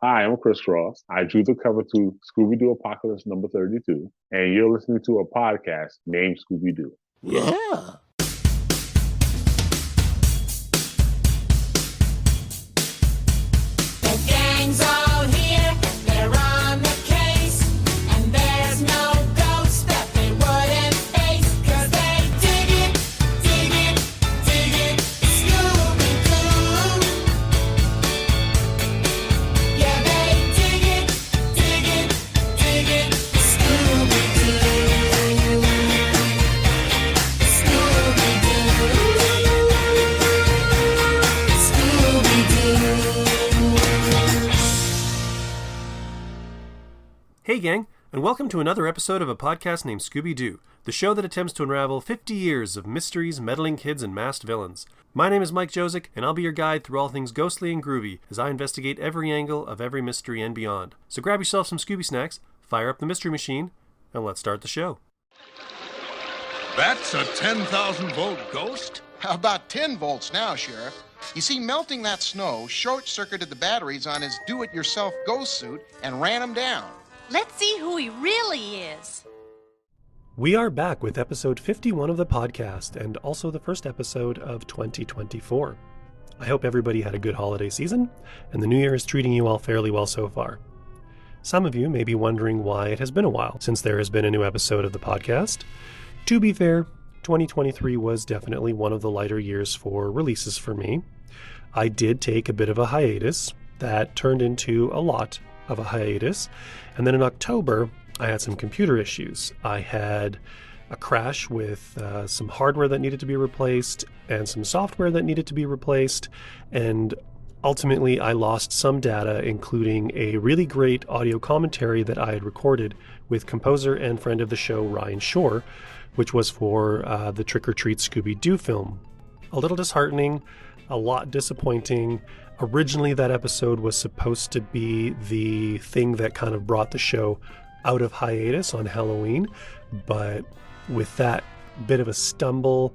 Hi, I'm Chris Ross. I drew the cover to Scooby-Doo Apocalypse number 32, and you're listening to a podcast named Scooby-Doo. Yeah. The gang's all here, they're on the case, and there's no ghost that they wouldn't face, 'cause they dig it, Scooby-Doo. Yeah, they dig it, Scooby-Doo. Hey gang, and welcome to another episode of a podcast named Scooby-Doo, the show that attempts to unravel 50 years of mysteries, meddling kids, and masked villains. My name is Mike Josick, and I'll be your guide through all things ghostly and groovy as I investigate every angle of every mystery and beyond. So grab yourself some Scooby snacks, fire up the mystery machine, and let's start the show. That's a 10,000 volt ghost? How about 10 volts now, Sheriff? You see, melting that snow short-circuited the batteries on his do-it-yourself ghost suit and ran him down. Let's see who he really is. We are back with episode 51 of the podcast, and also the first episode of 2024. I hope everybody had a good holiday season, and the new year is treating you all fairly well so far. Some of you may be wondering why it has been a while since there has been a new episode of the podcast. To be fair, 2023 was definitely one of the lighter years for releases for me. I did take a bit of a hiatus that turned into a lot of a hiatus, and then in October I had some computer issues. I had a crash with some hardware that needed to be replaced and some software that needed to be replaced, and ultimately I lost some data, including a really great audio commentary that I had recorded with composer and friend of the show Ryan Shore, which was for the Trick or Treat Scooby-Doo film. A little disheartening, a lot disappointing. Originally, that episode was supposed to be the thing that kind of brought the show out of hiatus on Halloween, but with that bit of a stumble,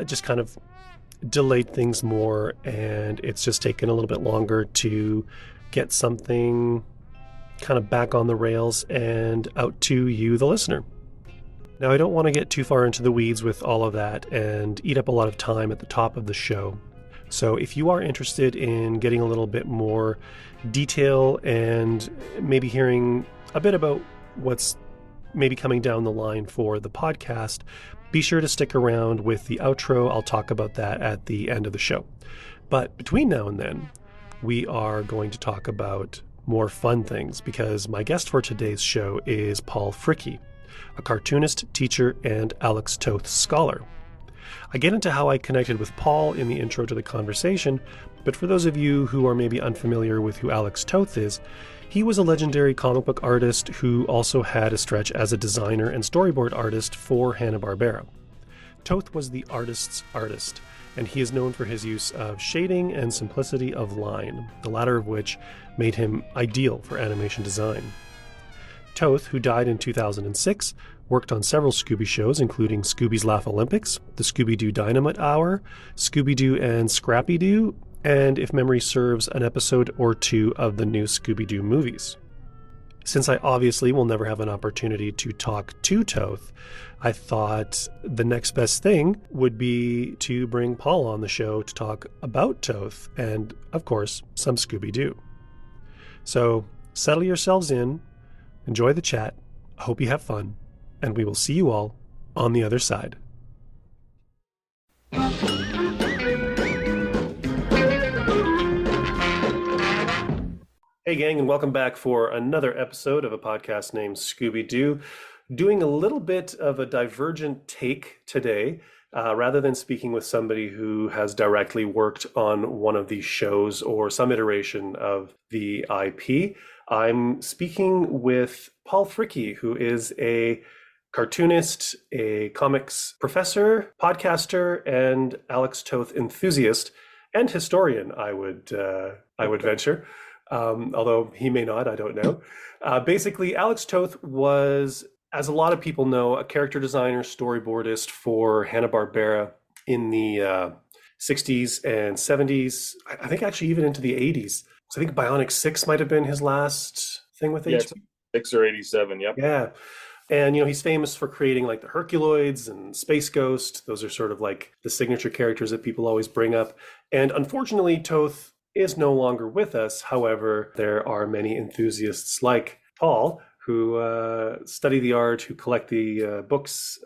just kind of delayed things more, and it's just taken a little bit longer to get something kind of back on the rails and out to you, the listener. Now, I don't want to get too far into the weeds with all of that and eat up a lot of time at the top of the show. So if you are interested in getting a little bit more detail and maybe hearing a bit about what's maybe coming down the line for the podcast, be sure to stick around with the outro. I'll talk about that at the end of the show. But between now and then, we are going to talk about more fun things because my guest for today's show is Paul Fricke, a cartoonist, teacher, and Alex Toth scholar. I get into how I connected with Paul in the intro to the conversation, but for those of you who are maybe unfamiliar with who Alex Toth is, he was a legendary comic book artist who also had a stretch as a designer and storyboard artist for Hanna-Barbera. Toth was the artist's artist, and he is known for his use of shading and simplicity of line, the latter of which made him ideal for animation design. Toth, who died in 2006, worked on several Scooby shows, including Scooby's Laugh Olympics, the Scooby-Doo Dynamite Hour, Scooby-Doo and Scrappy-Doo, and, if memory serves, an episode or two of the new Scooby-Doo movies. Since I obviously will never have an opportunity to talk to Toth, I thought the next best thing would be to bring Paul on the show to talk about Toth and, of course, some Scooby-Doo. So settle yourselves in, enjoy the chat, I hope you have fun, and we will see you all on the other side. Hey gang, and welcome back for another episode of a podcast named Scooby-Doo. Doing a little bit of a divergent take today. Rather than speaking with somebody who has directly worked on one of these shows or some iteration of the IP, I'm speaking with Paul Fricke, who is a cartoonist, a comics professor, podcaster, and Alex Toth enthusiast and historian, I would venture. Although he may not, I don't know. Basically, Alex Toth was, as a lot of people know, a character designer, storyboardist for Hanna-Barbera in the 60s and 70s, I think actually even into the 80s. So I think Bionic 6 might have been his last thing with Yeah, HBO. 6 or 87. Yep. Yeah. And, he's famous for creating like the Herculoids and Space Ghost. Those are sort of like the signature characters that people always bring up. And unfortunately, Toth is no longer with us. However, there are many enthusiasts like Paul who study the art, who collect the books,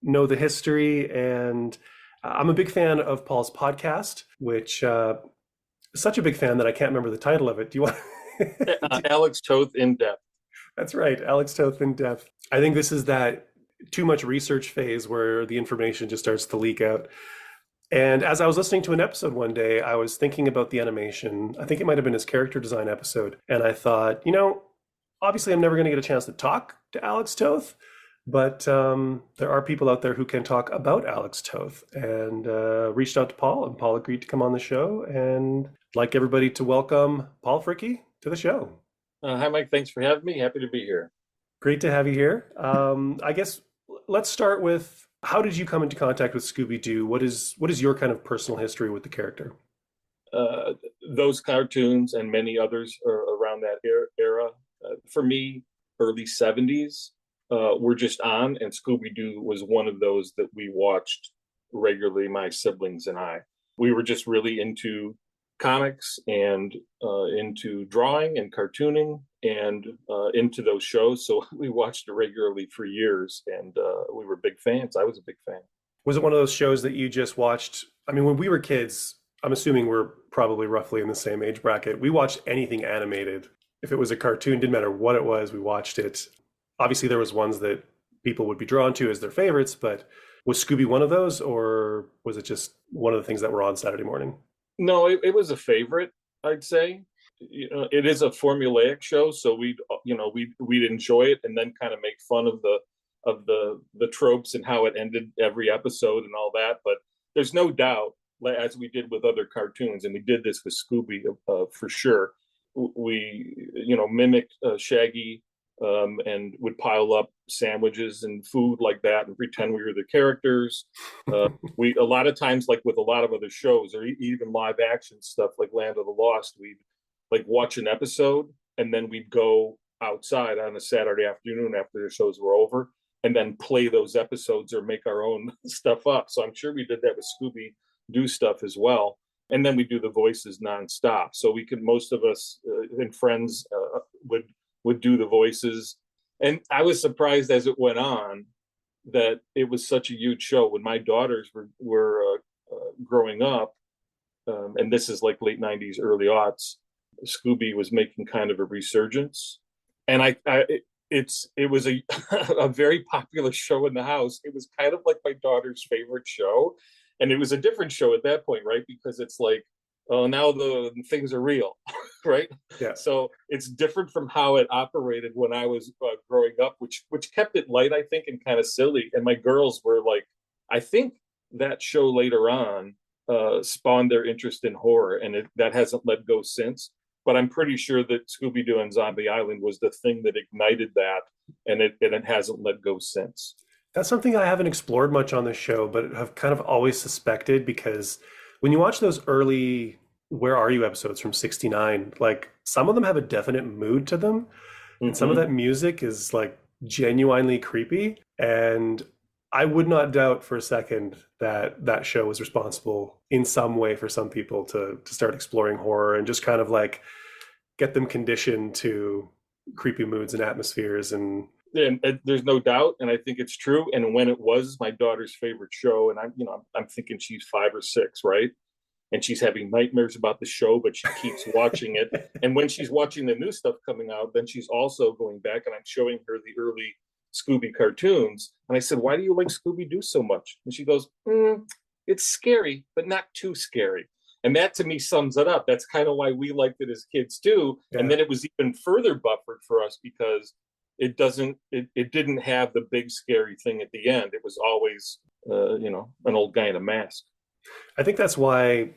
know the history. And I'm a big fan of Paul's podcast, which such a big fan that I can't remember the title of it. Do you want? Alex Toth in depth. That's right, Alex Toth in depth. I think this is that too much research phase where the information just starts to leak out. And as I was listening to an episode one day, I was thinking about the animation. I think it might have been his character design episode. And I thought, obviously I'm never going to get a chance to talk to Alex Toth, but there are people out there who can talk about Alex Toth, and reached out to Paul, and Paul agreed to come on the show. And I'd like everybody to welcome Paul Fricke to the show. Hi, Mike. Thanks for having me. Happy to be here. Great to have you here. I guess let's start with, how did you come into contact with Scooby-Doo? What is your kind of personal history with the character? Those cartoons and many others are around that era. For me, early 70s were just on, and Scooby-Doo was one of those that we watched regularly, my siblings and I. We were just really into comics and into drawing and cartooning and into those shows. So we watched it regularly for years, and we were big fans. I was a big fan. Was it one of those shows that you just watched? I mean, when we were kids, I'm assuming we're probably roughly in the same age bracket. We watched anything animated. If it was a cartoon, didn't matter what it was, we watched it. Obviously, there was ones that people would be drawn to as their favorites, but was Scooby one of those, or was it just one of the things that were on Saturday morning? No, it was a favorite, I'd say. It is a formulaic show, so we'd enjoy it and then kind of make fun of the tropes and how it ended every episode and all that. But there's no doubt, as we did with other cartoons, and we did this with Scooby for sure. We mimicked Shaggy and would pile up sandwiches and food like that and pretend we were the characters. We a lot of times, like with a lot of other shows or even live action stuff like Land of the Lost, we'd like watch an episode and then we'd go outside on a Saturday afternoon after the shows were over and then play those episodes or make our own stuff up. So I'm sure we did that with Scooby-Doo stuff as well. And then we do the voices nonstop. So most of us and friends would do the voices. And I was surprised as it went on that it was such a huge show. When my daughters were growing up, and this is like late 90s, early aughts, Scooby was making kind of a resurgence. And it was a a very popular show in the house. It was kind of like my daughter's favorite show. And it was a different show at that point, right? Because it's like, oh, now the things are real, right? Yeah. So it's different from how it operated when I was growing up, which kept it light, I think, and kind of silly. And my girls were like, I think that show later on spawned their interest in horror, and that hasn't let go since. But I'm pretty sure that Scooby-Doo and Zombie Island was the thing that ignited that, and it hasn't let go since. That's something I haven't explored much on this show, but have kind of always suspected, because when you watch those early Where Are You episodes from '69, like some of them have a definite mood to them. And some of that music is like genuinely creepy. And I would not doubt for a second that that show was responsible in some way for some people to start exploring horror and just kind of like get them conditioned to creepy moods and atmospheres. And there's no doubt, and I think it's true. And when it was my daughter's favorite show, and I'm thinking she's 5 or 6, right? And she's having nightmares about the show, but she keeps watching it. And when she's watching the new stuff coming out, then she's also going back, and I'm showing her the early Scooby cartoons. And I said, "Why do you like Scooby-Doo so much?" And she goes, "It's scary, but not too scary." And that to me sums it up. That's kind of why we liked it as kids too. Yeah. And then it was even further buffered for us because it didn't have the big scary thing at the end. It was always an old guy in a mask. I think that's why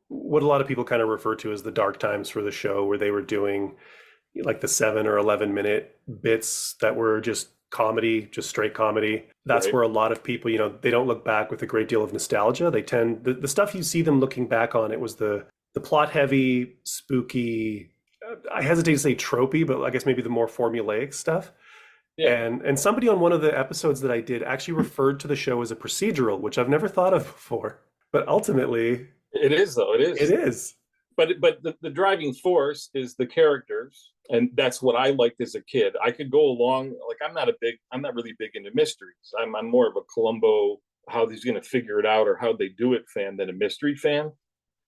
what a lot of people kind of refer to as the dark times for the show, where they were doing like the 7 or 11 minute bits that were just comedy, just straight comedy. That's right. Where a lot of people, you know, they don't look back with a great deal of nostalgia. They tend, the stuff you see them looking back on, it was the the plot-heavy, spooky, I hesitate to say tropey, but I guess maybe the more formulaic stuff. Yeah. And somebody on one of the episodes that I did actually referred to the show as a procedural, which I've never thought of before. But ultimately, It is, though. It is. it is. But the driving force is the characters, and that's what I liked as a kid. I could go along, like, I'm not really big into mysteries. I'm more of a Columbo, how he's going to figure it out or how they do it fan than a mystery fan.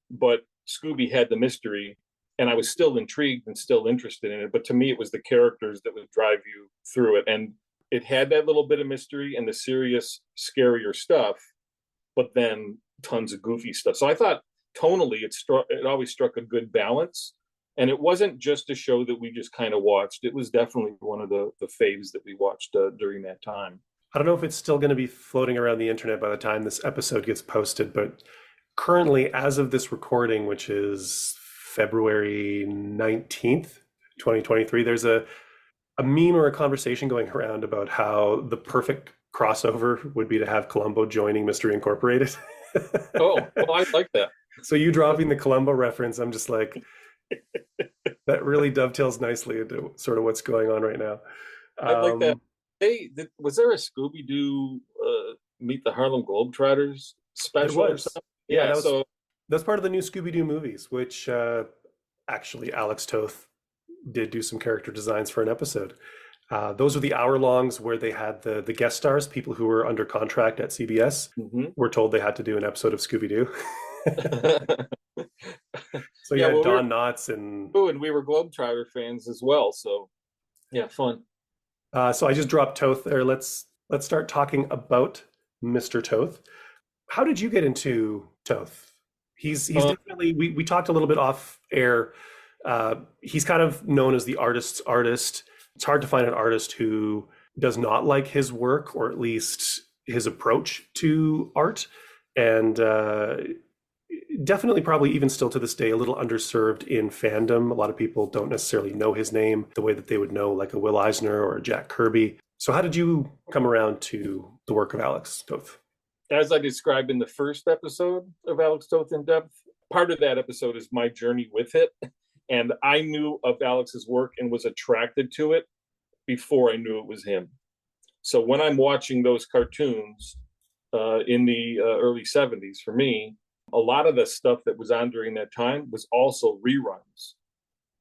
But Scooby had the mystery, and I was still intrigued and still interested in it. But to me, it was the characters that would drive you through it, and it had that little bit of mystery and the serious, scarier stuff, but then tons of goofy stuff. So I thought tonally it always struck a good balance, and it wasn't just a show that we just kind of watched. It was definitely one of the faves that we watched during that time. I don't know if it's still going to be floating around the internet by the time this episode gets posted, but currently, as of this recording, which is February 19th, 2023, there's a meme or a conversation going around about how the perfect crossover would be to have Columbo joining Mystery Incorporated. Oh, well, I like that. So you dropping the Columbo reference, I'm just like, that really dovetails nicely into sort of what's going on right now. I like that. Hey, was there a Scooby-Doo Meet the Harlem Globetrotters special or something? Yeah, that's part of the new Scooby-Doo movies, which actually Alex Toth did do some character designs for an episode. Those are the hour-longs where they had the guest stars, people who were under contract at CBS, were told they had to do an episode of Scooby-Doo. So yeah, Don Knotts and we were Globetrotter fans as well. So yeah, fun. So I just dropped Toth there. Let's start talking about Mr. Toth. How did you get into Toth? He's definitely, we talked a little bit off air. He's kind of known as the artist's artist. It's hard to find an artist who does not like his work, or at least his approach to art. And definitely, probably even still to this day, a little underserved in fandom. A lot of people don't necessarily know his name the way that they would know like a Will Eisner or a Jack Kirby. So how did you come around to the work of Alex Toth? As I described in the first episode of Alex Toth in Depth, part of that episode is my journey with it. And I knew of Alex's work and was attracted to it before I knew it was him. So when I'm watching those cartoons in the early 70s, for me, a lot of the stuff that was on during that time was also reruns.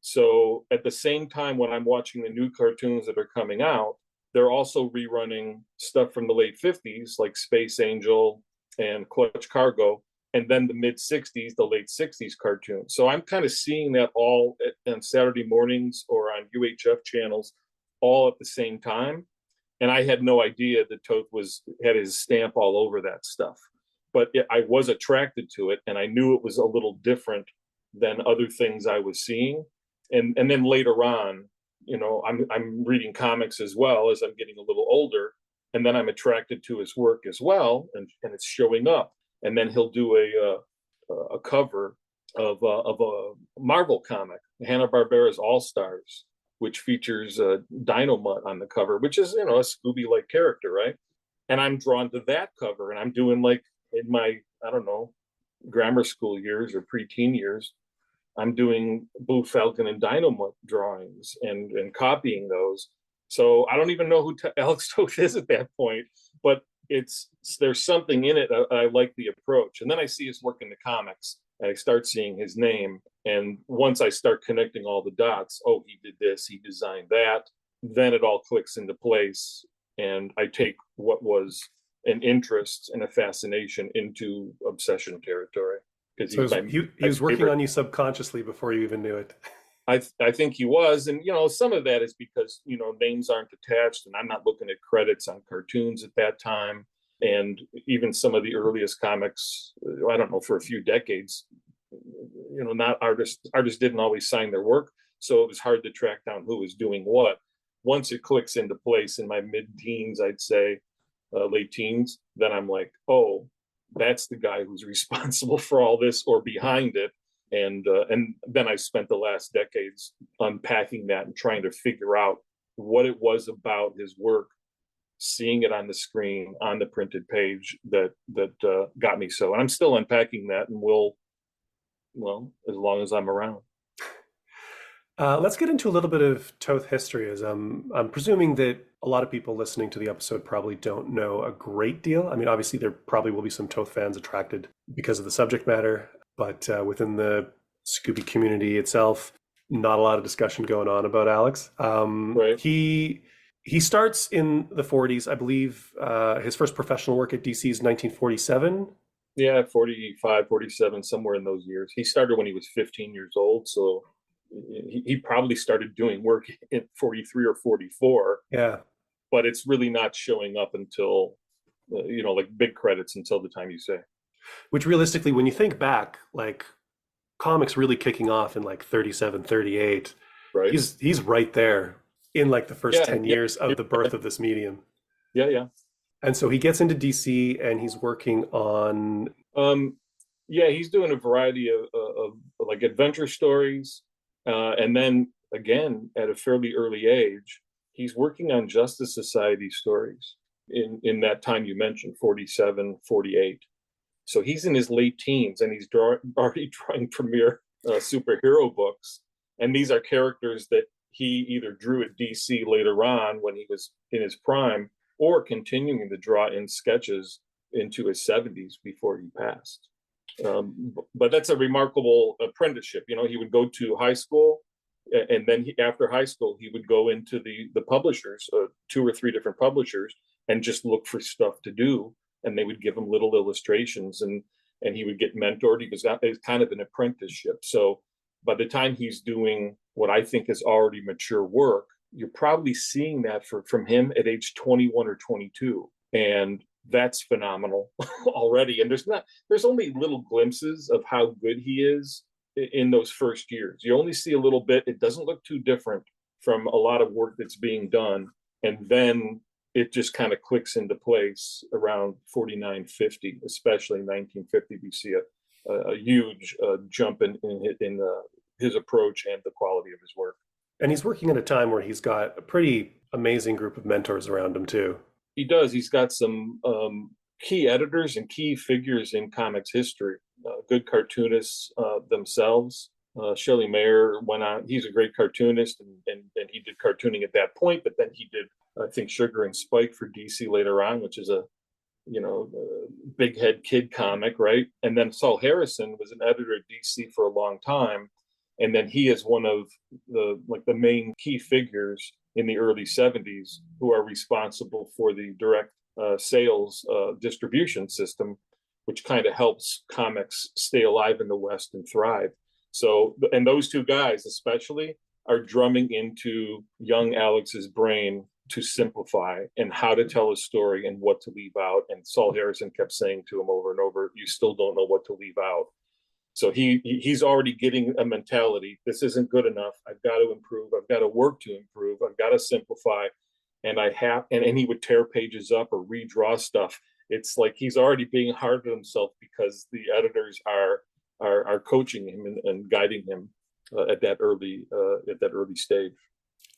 So at the same time, when I'm watching the new cartoons that are coming out, they're also rerunning stuff from the late 50s, like Space Angel and Clutch Cargo, and then the mid 60s, the late 60s cartoons. So I'm kind of seeing that all on Saturday mornings or on UHF channels all at the same time. And I had no idea that Toth had his stamp all over that stuff. But I was attracted to it, and I knew it was a little different than other things I was seeing. And then later on, you know, I'm reading comics as well as I'm getting a little older, and then I'm attracted to his work as well, and it's showing up. And then he'll do a cover of a Marvel comic, Hanna-Barbera's All Stars, which features Dynamite on the cover, which is, you know, a Scooby-like character, right? And I'm drawn to that cover, and I'm doing, like, in my, I don't know, grammar school years or preteen years, I'm doing Blue Falcon and Dynamite drawings and copying those. So I don't even know who Alex Toth is at that point, but there's something in it. I like the approach. And then I see his work in the comics, and I start seeing his name. And once I start connecting all the dots, oh, he did this, he designed that, then it all clicks into place. And I take what was an interest and a fascination into obsession territory. So he was working on you subconsciously before you even knew it. I think he was. And, you know, some of that is because, you know, names aren't attached, and I'm not looking at credits on cartoons at that time. And even some of the earliest comics, I don't know, for a few decades, you know, not artists didn't always sign their work. So it was hard to track down who was doing what. Once it clicks into place in my mid-teens, I'd say, late teens, then I'm like, oh, that's the guy who's responsible for all this or behind it. And then I spent the last decades unpacking that and trying to figure out what it was about his work, seeing it on the screen, on the printed page, that got me so. And I'm still unpacking that, and we'll well, as long as I'm around. Let's get into a little bit of Toth history, as I'm presuming that a lot of people listening to the episode probably don't know a great deal. I mean, obviously there probably will be some Toth fans attracted because of the subject matter, but within the Scooby community itself, not a lot of discussion going on about Alex. Right. He starts in the 40s, I believe. His first professional work at DC is 1947. Yeah, 45, 47, somewhere in those years. He started when he was 15 years old, so he probably started doing work in 43 or 44. Yeah. But it's really not showing up until, like big credits until the time you say. Which realistically, when you think back, like comics really kicking off in like 37, 38, Right. He's right there in like the first 10 years of the birth of this medium. Yeah. And so he gets into DC and he's working on... he's doing a variety of like adventure stories. And then again, at a fairly early age, he's working on Justice Society stories in that time you mentioned, 47, 48. So he's in his late teens and he's already drawing premiere superhero books. And these are characters that he either drew at DC later on when he was in his prime, or continuing to draw in sketches into his 70s before he passed. But that's a remarkable apprenticeship. He would go to high school, and then after high school, he would go into the publishers, 2 or 3 different publishers, and just look for stuff to do. And they would give him little illustrations, and he would get mentored. It was kind of an apprenticeship. So by the time he's doing what I think is already mature work, you're probably seeing that from him at age 21 or 22. And that's phenomenal already. And there's only little glimpses of how good he is in those first years. You only see a little bit. It doesn't look too different from a lot of work that's being done. And then it just kind of clicks into place around 49, 50, especially 1950. We see a huge jump in his approach and the quality of his work. And he's working at a time where he's got a pretty amazing group of mentors around him too. He does. He's got some key editors and key figures in comics history, good cartoonists themselves. Shelley Mayer went on. He's a great cartoonist, and he did cartooning at that point, but then he did, I think, Sugar and Spike for DC later on, which is a big head kid comic, right? And then Saul Harrison was an editor at DC for a long time. And then he is one of the main key figures in the early 70s who are responsible for the direct sales distribution system, which kind of helps comics stay alive in the West and thrive. So, and those two guys especially are drumming into young Alex's brain to simplify and how to tell a story and what to leave out. And Saul Harrison kept saying to him over and over, you still don't know what to leave out. So he's already getting a mentality. This isn't good enough. I've got to improve. I've got to work to improve. I've got to simplify. And and he would tear pages up or redraw stuff. It's like he's already being hard on himself because the editors are coaching him and guiding him at that early stage.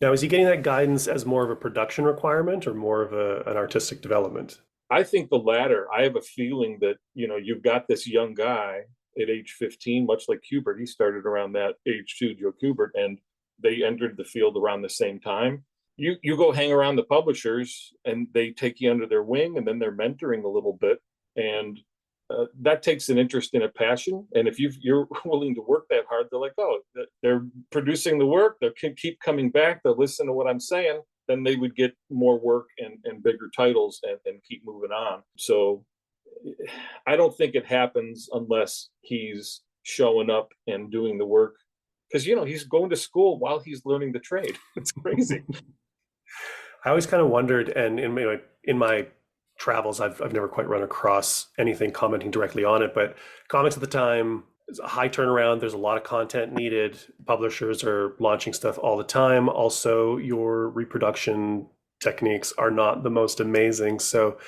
Now, is he getting that guidance as more of a production requirement or more of an artistic development? I think the latter. I have a feeling that, you've got this young guy at age 15, much like Kubert. He started around that age too, Joe Kubert, and they entered the field around the same time. You go hang around the publishers and they take you under their wing, and then they're mentoring a little bit. And that takes an interest and a passion. And if you're willing to work that hard, they're like, oh, they're producing the work. They'll keep coming back. They'll listen to what I'm saying. Then they would get more work and bigger titles and keep moving on. So I don't think it happens unless he's showing up and doing the work. Because, he's going to school while he's learning the trade. It's crazy. I always kind of wondered, and in my travels, I've never quite run across anything commenting directly on it, but comics at the time, there's a high turnaround. There's a lot of content needed. Publishers are launching stuff all the time. Also, your reproduction techniques are not the most amazing. So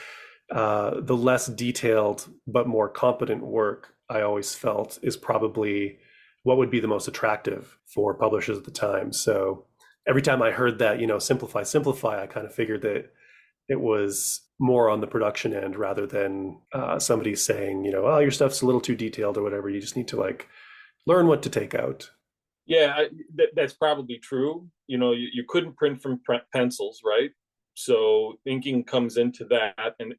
the less detailed but more competent work, I always felt, is probably what would be the most attractive for publishers at the time. So every time I heard that, simplify, I kind of figured that it was more on the production end rather than somebody saying, oh, your stuff's a little too detailed or whatever. You just need to learn what to take out. Yeah, that's probably true. You couldn't print from pencils, right? So inking comes into that, and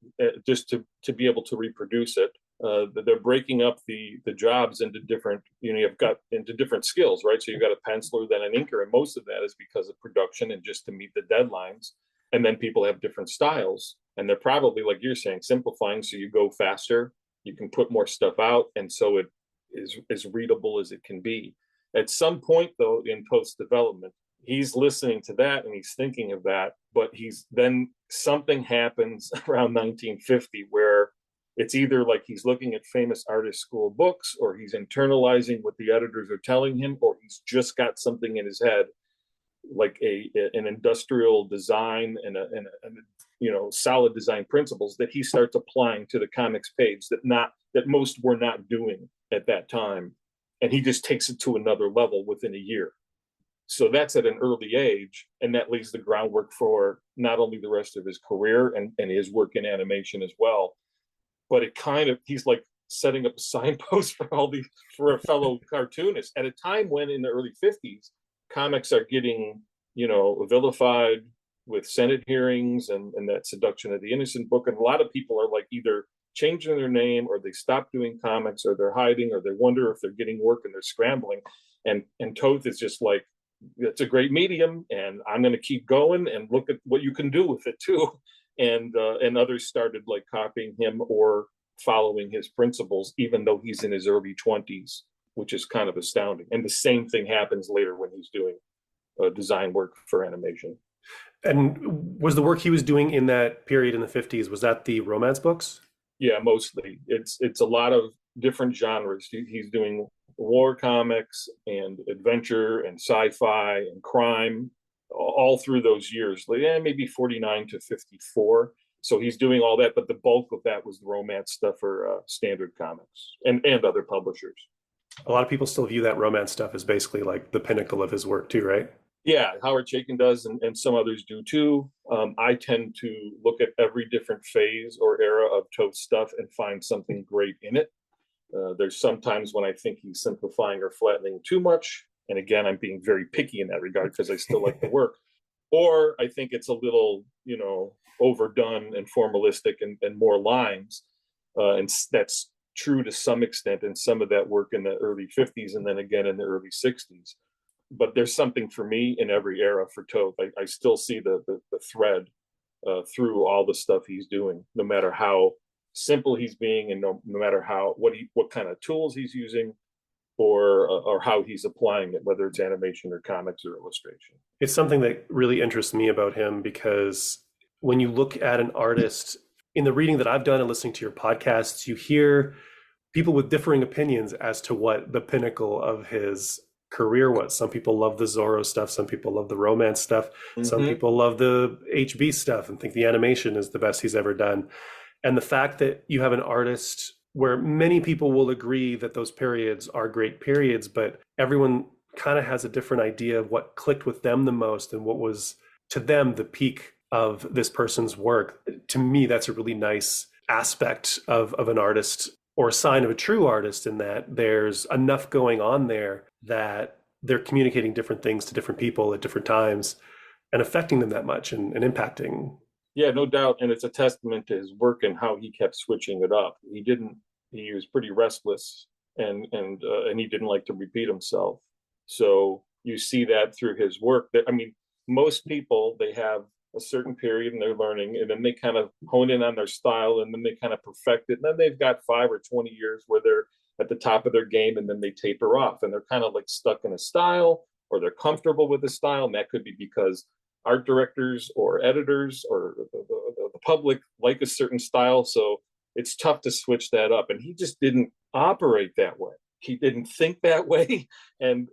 just to be able to reproduce it, they're breaking up the jobs into different. You've got into different skills, right? So you've got a penciler, then an inker, and most of that is because of production and just to meet the deadlines. And then people have different styles, and they're probably, like you're saying, simplifying, so you go faster, you can put more stuff out, and so it is as readable as it can be. At some point, though, in post development, he's listening to that and he's thinking of that, but then something happens around 1950 where it's either like he's looking at famous artist school books, or he's internalizing what the editors are telling him, or he's just got something in his head, like an industrial design and solid design principles that he starts applying to the comics page that most were not doing at that time. And he just takes it to another level within a year. So that's at an early age, and that lays the groundwork for not only the rest of his career and his work in animation as well, but he's like setting up a signpost for a fellow cartoonist at a time when, in the early 50s, comics are getting, vilified with Senate hearings and that Seduction of the Innocent book. And a lot of people are like either changing their name, or they stop doing comics, or they're hiding, or they wonder if they're getting work and they're scrambling. And Toth is just like, it's a great medium, and I'm going to keep going and look at what you can do with it too. And others started like copying him or following his principles, even though he's in his early 20s, which is kind of astounding. And the same thing happens later when he's doing design work for animation. And was the work he was doing in that period in the 50s, was that the romance books? Yeah, mostly. It's a lot of different genres. He's doing war comics and adventure and sci-fi and crime all through those years, maybe 49 to 54. So he's doing all that, but the bulk of that was the romance stuff for Standard Comics and other publishers. A lot of people still view that romance stuff as basically like the pinnacle of his work too, right? Yeah, Howard Chaykin does, and some others do too. I tend to look at every different phase or era of Toth's stuff and find something great in it. There's sometimes when I think he's simplifying or flattening too much. And again, I'm being very picky in that regard because I still like the work. Or I think it's a little, overdone and formalistic and more lines. And that's true to some extent in some of that work in the early 50s and then again in the early 60s. But there's something for me in every era for Toth. I still see the thread through all the stuff he's doing, no matter how simple he's being, and no matter what kind of tools he's using, or how he's applying it, whether it's animation or comics or illustration. It's something that really interests me about him, because when you look at an artist, in the reading that I've done and listening to your podcasts, you hear people with differing opinions as to what the pinnacle of his career was. Some people love the Zorro stuff, some people love the romance stuff, some people love the HB stuff and think the animation is the best he's ever done. And the fact that you have an artist where many people will agree that those periods are great periods, but everyone kind of has a different idea of what clicked with them the most and what was to them the peak of this person's work. To me, that's a really nice aspect of an artist, or a sign of a true artist, in that there's enough going on there that they're communicating different things to different people at different times and affecting them that much and impacting. Yeah, no doubt. And it's a testament to his work and how he kept switching it up. He was pretty restless and he didn't like to repeat himself. So you see that through his work. Most people, they have a certain period and they're learning, and then they kind of hone in on their style, and then they kind of perfect it. And then they've got 5 or 20 years where they're at the top of their game, and then they taper off and they're kind of like stuck in a style, or they're comfortable with the style. And that could be because art directors or editors or the public like a certain style. So it's tough to switch that up. And he just didn't operate that way. He didn't think that way. And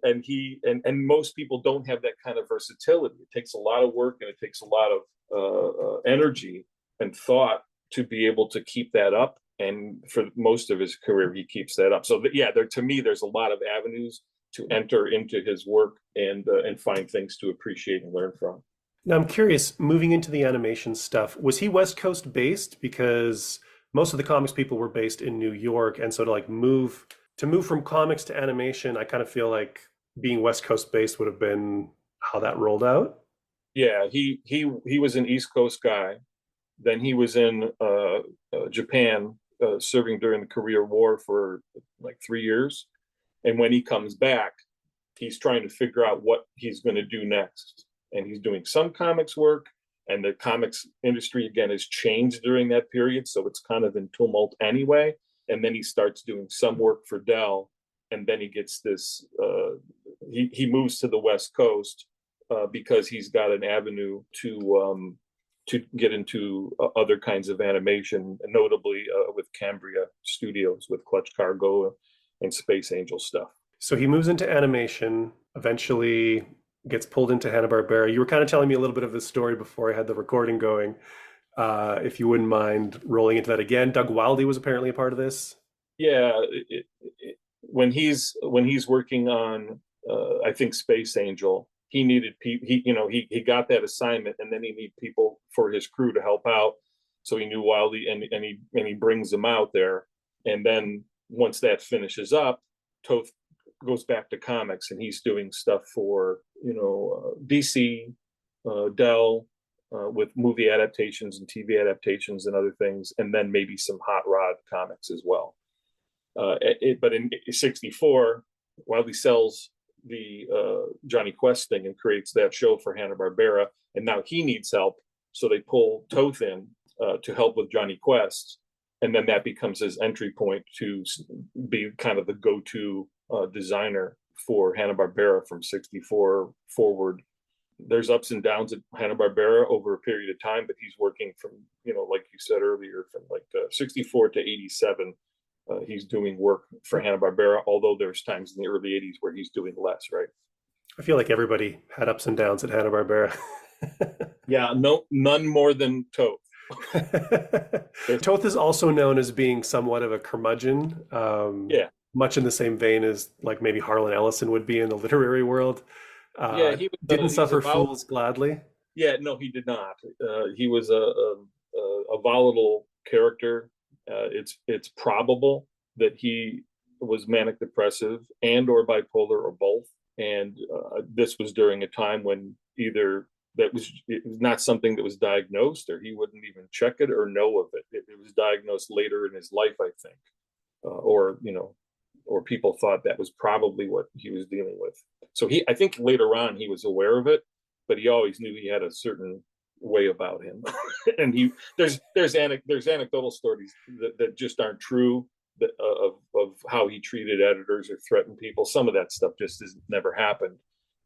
most people don't have that kind of versatility. It takes a lot of work, and it takes a lot of energy and thought to be able to keep that up. And for most of his career, he keeps that up. So to me, there's a lot of avenues to enter into his work and find things to appreciate and learn from. Now, I'm curious, moving into the animation stuff, was he West Coast based? Because most of the comics people were based in New York. And so to like move To move from comics to animation, I kind of feel like being West Coast based would have been how that rolled out. Yeah, he was an East Coast guy. Then he was in Japan serving during the Korea War for like 3 years. And when he comes back, he's trying to figure out what he's going to do next. And he's doing some comics work, and the comics industry again has changed during that period, so it's kind of in tumult anyway. And then he starts doing some work for Dell, and then he gets this. He moves to the West Coast because he's got an avenue to get into other kinds of animation, notably with Cambria Studios, with Clutch Cargo and Space Angel stuff. So he moves into animation, eventually gets pulled into Hanna-Barbera. You were kind of telling me a little bit of this story before I had the recording going. If you wouldn't mind rolling into that again. Doug Wildey was apparently a part of this. Yeah, when he's working on, I think, Space Angel, he needed people. He got that assignment, and then he needed people for his crew to help out. So he knew Wildey, and he brings them out there. And then once that finishes up, Toth goes back to comics, and he's doing stuff for DC, Dell, with movie adaptations and TV adaptations and other things, and then maybe some Hot Rod comics as well. But in '64, Wildey sells the Johnny Quest thing and creates that show for Hanna-Barbera, and now he needs help, so they pull Toth in to help with Johnny Quest, and then that becomes his entry point to be kind of the go-to designer for Hanna-Barbera from '64 forward. There's ups and downs at Hanna-Barbera over a period of time, but he's working from, like you said earlier, from like '64 to '87. He's doing work for Hanna-Barbera, although there's times in the early '80s where he's doing less, right? I feel like everybody had ups and downs at Hanna-Barbera. Yeah, none more than Toth. Toth is also known as being somewhat of a curmudgeon. Yeah. Much in the same vein as like maybe Harlan Ellison would be in the literary world. He didn't suffer fools gladly. Yeah, no, he did not. He was a volatile character. It's probable that he was manic depressive and or bipolar or both. And this was during a time when either it was not something that was diagnosed, or he wouldn't even check it or know of it. It was diagnosed later in his life, I think, or people thought that was probably what he was dealing with. So I think later on he was aware of it, but he always knew he had a certain way about him. And there's anecdotal stories that just aren't true of how he treated editors or threatened people. Some of that stuff just never happened.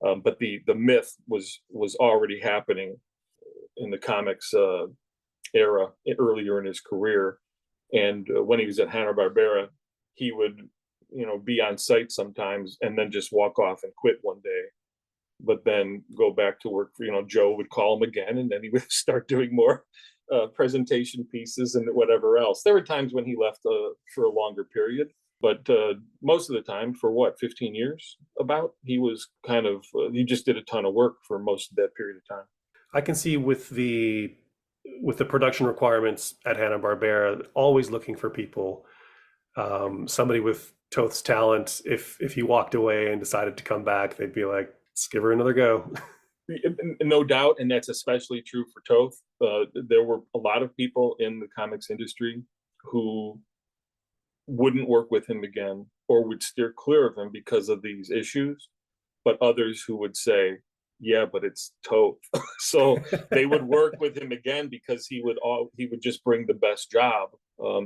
But the myth was already happening in the comics era earlier in his career. And when he was at Hanna-Barbera, he would be on site sometimes and then just walk off and quit one day, but then go back to work for, Joe would call him again, and then he would start doing more presentation pieces and whatever else. There were times when he left for a longer period, but most of the time, for 15 years about, he was kind of, he just did a ton of work for most of that period of time. I can see with the production requirements at Hanna-Barbera, always looking for people, somebody with Toth's talent. If he walked away and decided to come back, they'd be like, let's give her another go. No doubt, and that's especially true for Toth. There were a lot of people in the comics industry who wouldn't work with him again or would steer clear of him because of these issues, but others who would say, yeah, but it's Toth. So they would work with him again because he would just bring the best job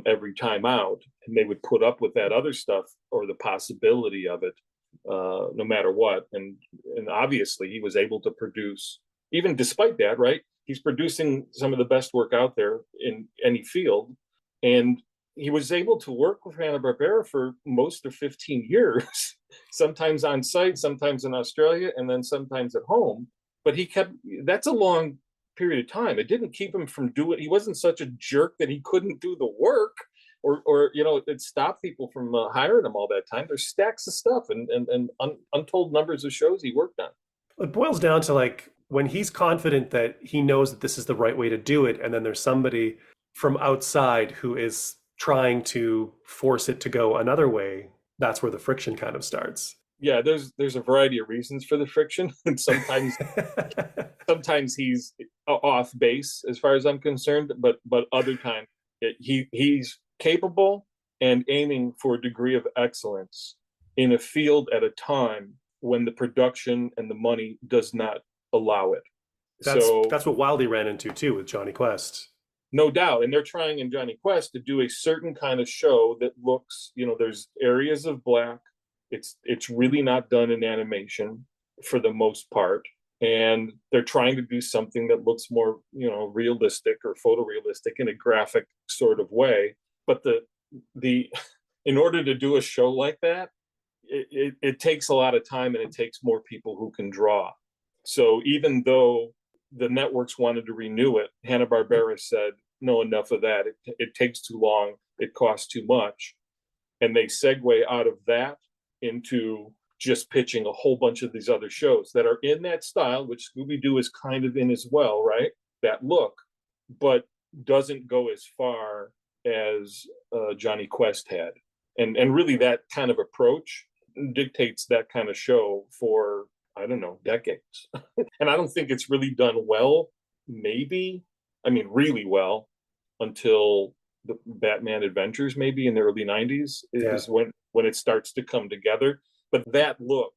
every time out, and they would put up with that other stuff or the possibility of it, no matter what. And obviously he was able to produce, even despite that, right? He's producing some of the best work out there in any field. And he was able to work with Hanna-Barbera for most of 15 years, sometimes on site, sometimes in Australia, and then sometimes at home. But that's a long period of time. It didn't keep him from doing, he wasn't such a jerk that he couldn't do the work, or it stopped people from hiring him all that time. There's stacks of stuff and untold numbers of shows he worked on. It boils down to like, when he's confident that he knows that this is the right way to do it, and then there's somebody from outside who is trying to force it to go another way, that's where the friction kind of starts. Yeah, there's a variety of reasons for the friction, and sometimes he's off base as far as I'm concerned, but other times he's capable and aiming for a degree of excellence in a field at a time when the production and the money does not allow it. That's what Wildey ran into too with Johnny Quest. No doubt. And they're trying in Johnny Quest to do a certain kind of show that looks, there's areas of black. It's really not done in animation for the most part. And they're trying to do something that looks more, realistic or photorealistic in a graphic sort of way. But the in order to do a show like that, it takes a lot of time, and it takes more people who can draw. So even though the networks wanted to renew it, Hanna-Barbera said, no, enough of that. It takes too long. It costs too much. And they segue out of that into just pitching a whole bunch of these other shows that are in that style, which Scooby-Doo is kind of in as well, right? That look, but doesn't go as far as Johnny Quest had. And really that kind of approach dictates that kind of show for, I don't know, decades. And I don't think it's really done well, really well, until the Batman Adventures, maybe in the early 90s is when it starts to come together. But that look,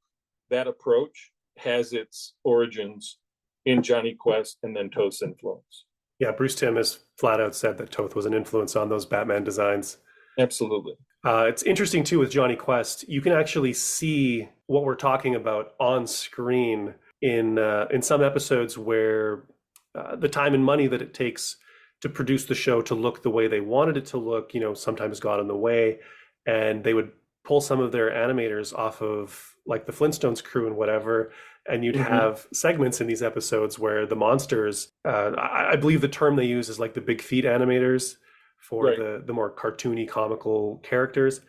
that approach has its origins in Johnny Quest and then Toth's influence. Yeah, Bruce Timm has flat out said that Toth was an influence on those Batman designs. Absolutely. It's interesting too with Johnny Quest. You can actually see what we're talking about on screen in some episodes where the time and money that it takes to produce the show to look the way they wanted it to look, sometimes got in the way, and they would pull some of their animators off of like the Flintstones crew and whatever, and you'd have segments in these episodes where the monsters, I believe the term they use is like the big feet animators for the more cartoony comical characters,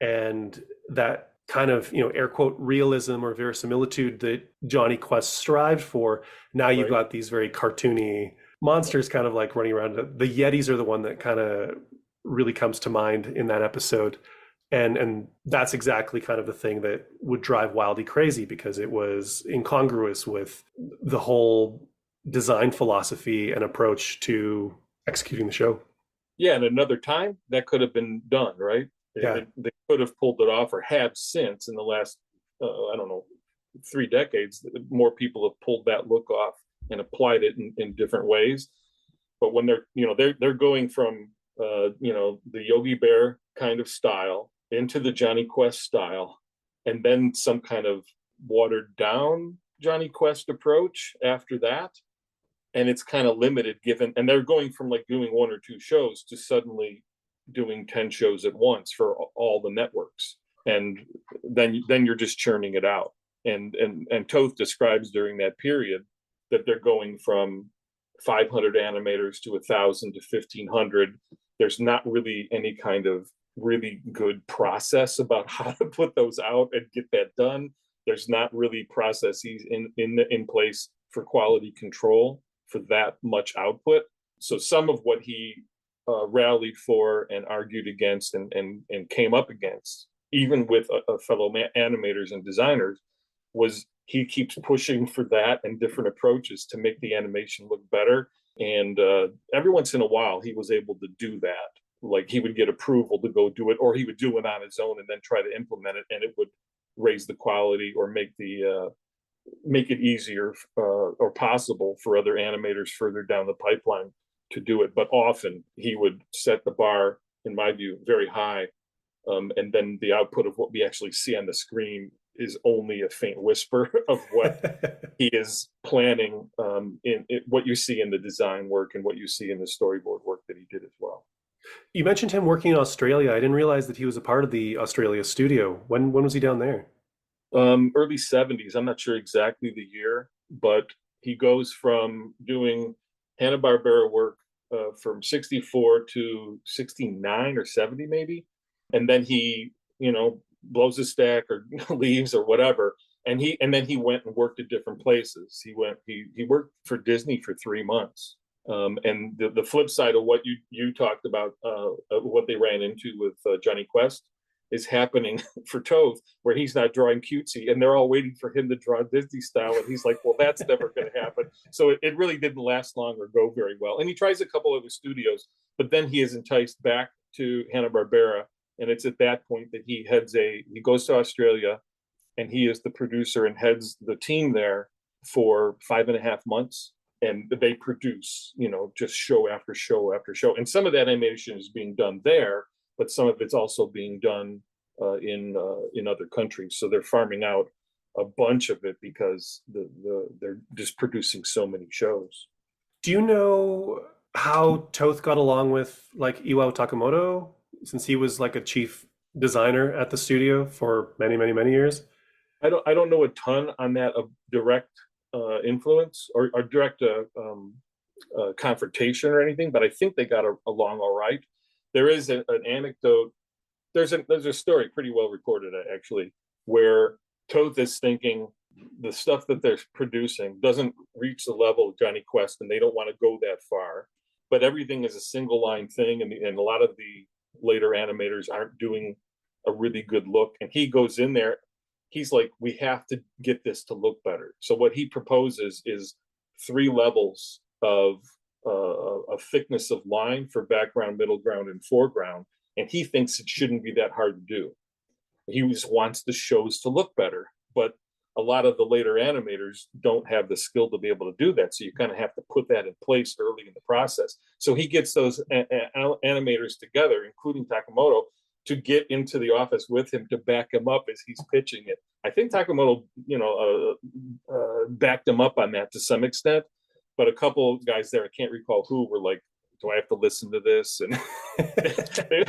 and that kind of air quote realism or verisimilitude that Johnny Quest strived for. Now you've got these very cartoony monsters kind of like running around. The Yetis are the one that kind of really comes to mind in that episode. And that's exactly kind of the thing that would drive Wildey crazy, because it was incongruous with the whole design philosophy and approach to executing the show. Yeah, and another time that could have been done, right? Yeah. They could have pulled it off, or have since in the last, 3 decades. More people have pulled that look off and applied it in different ways. But when they're going from, the Yogi Bear kind of style into the Johnny Quest style, and then some kind of watered down Johnny Quest approach after that. And it's kind of limited and they're going from like doing 1 or 2 shows to suddenly doing 10 shows at once for all the networks. And then you're just churning it out. And Toth describes during that period that they're going from 500 animators to 1,000 to 1,500. There's not really any kind of really good process about how to put those out and get that done. There's not really processes in place for quality control for that much output. So some of what he rallied for and argued against and came up against, even with fellow animators and designers, was he keeps pushing for that and different approaches to make the animation look better. And every once in a while, he was able to do that. Like he would get approval to go do it, or he would do it on his own and then try to implement it, and it would raise the quality or make it easier or possible for other animators further down the pipeline to do it. But often he would set the bar, in my view, very high, and then the output of what we actually see on the screen is only a faint whisper of what he is planning in what you see in the design work and what you see in the storyboard work that he did as well. You mentioned him working in Australia. I didn't realize that he was a part of the Australia studio. When was he down there? Early 70s. I'm not sure exactly the year, but he goes from doing Hanna-Barbera work from 64 to 69 or 70 maybe. And then he, blows his stack or leaves or whatever. And then he went and worked at different places. He worked for Disney for 3 months. And the flip side of what you talked about, what they ran into with Johnny Quest, is happening for Toth, where he's not drawing cutesy, and they're all waiting for him to draw Disney style, and he's like, well, that's never going to happen. So it really didn't last long or go very well. And he tries a couple other studios, but then he is enticed back to Hanna-Barbera, and it's at that point that he goes to Australia, and he is the producer and heads the team there for 5.5 months. And they produce, just show after show after show. And some of that animation is being done there, but some of it's also being done in other countries. So they're farming out a bunch of it because they're just producing so many shows. Do you know how Toth got along with like Iwao Takamoto, since he was like a chief designer at the studio for many, many, many years? I don't know a ton on that of direct influence or direct confrontation or anything, but I think they got along all right. There is an anecdote. There's a story pretty well recorded actually, where Toth is thinking the stuff that they're producing doesn't reach the level of Johnny Quest, and they don't want to go that far. But everything is a single line thing, and a lot of the later animators aren't doing a really good look. And he goes in there. He's like, we have to get this to look better. So what he proposes is 3 levels of a thickness of line for background, middle ground, and foreground. And he thinks it shouldn't be that hard to do. He just wants the shows to look better. But a lot of the later animators don't have the skill to be able to do that. So you kind of have to put that in place early in the process. So he gets those animators together, including Takamoto, to get into the office with him to back him up as he's pitching it. I think Takamoto, backed him up on that to some extent, but a couple of guys there, I can't recall who, were like, do I have to listen to this? And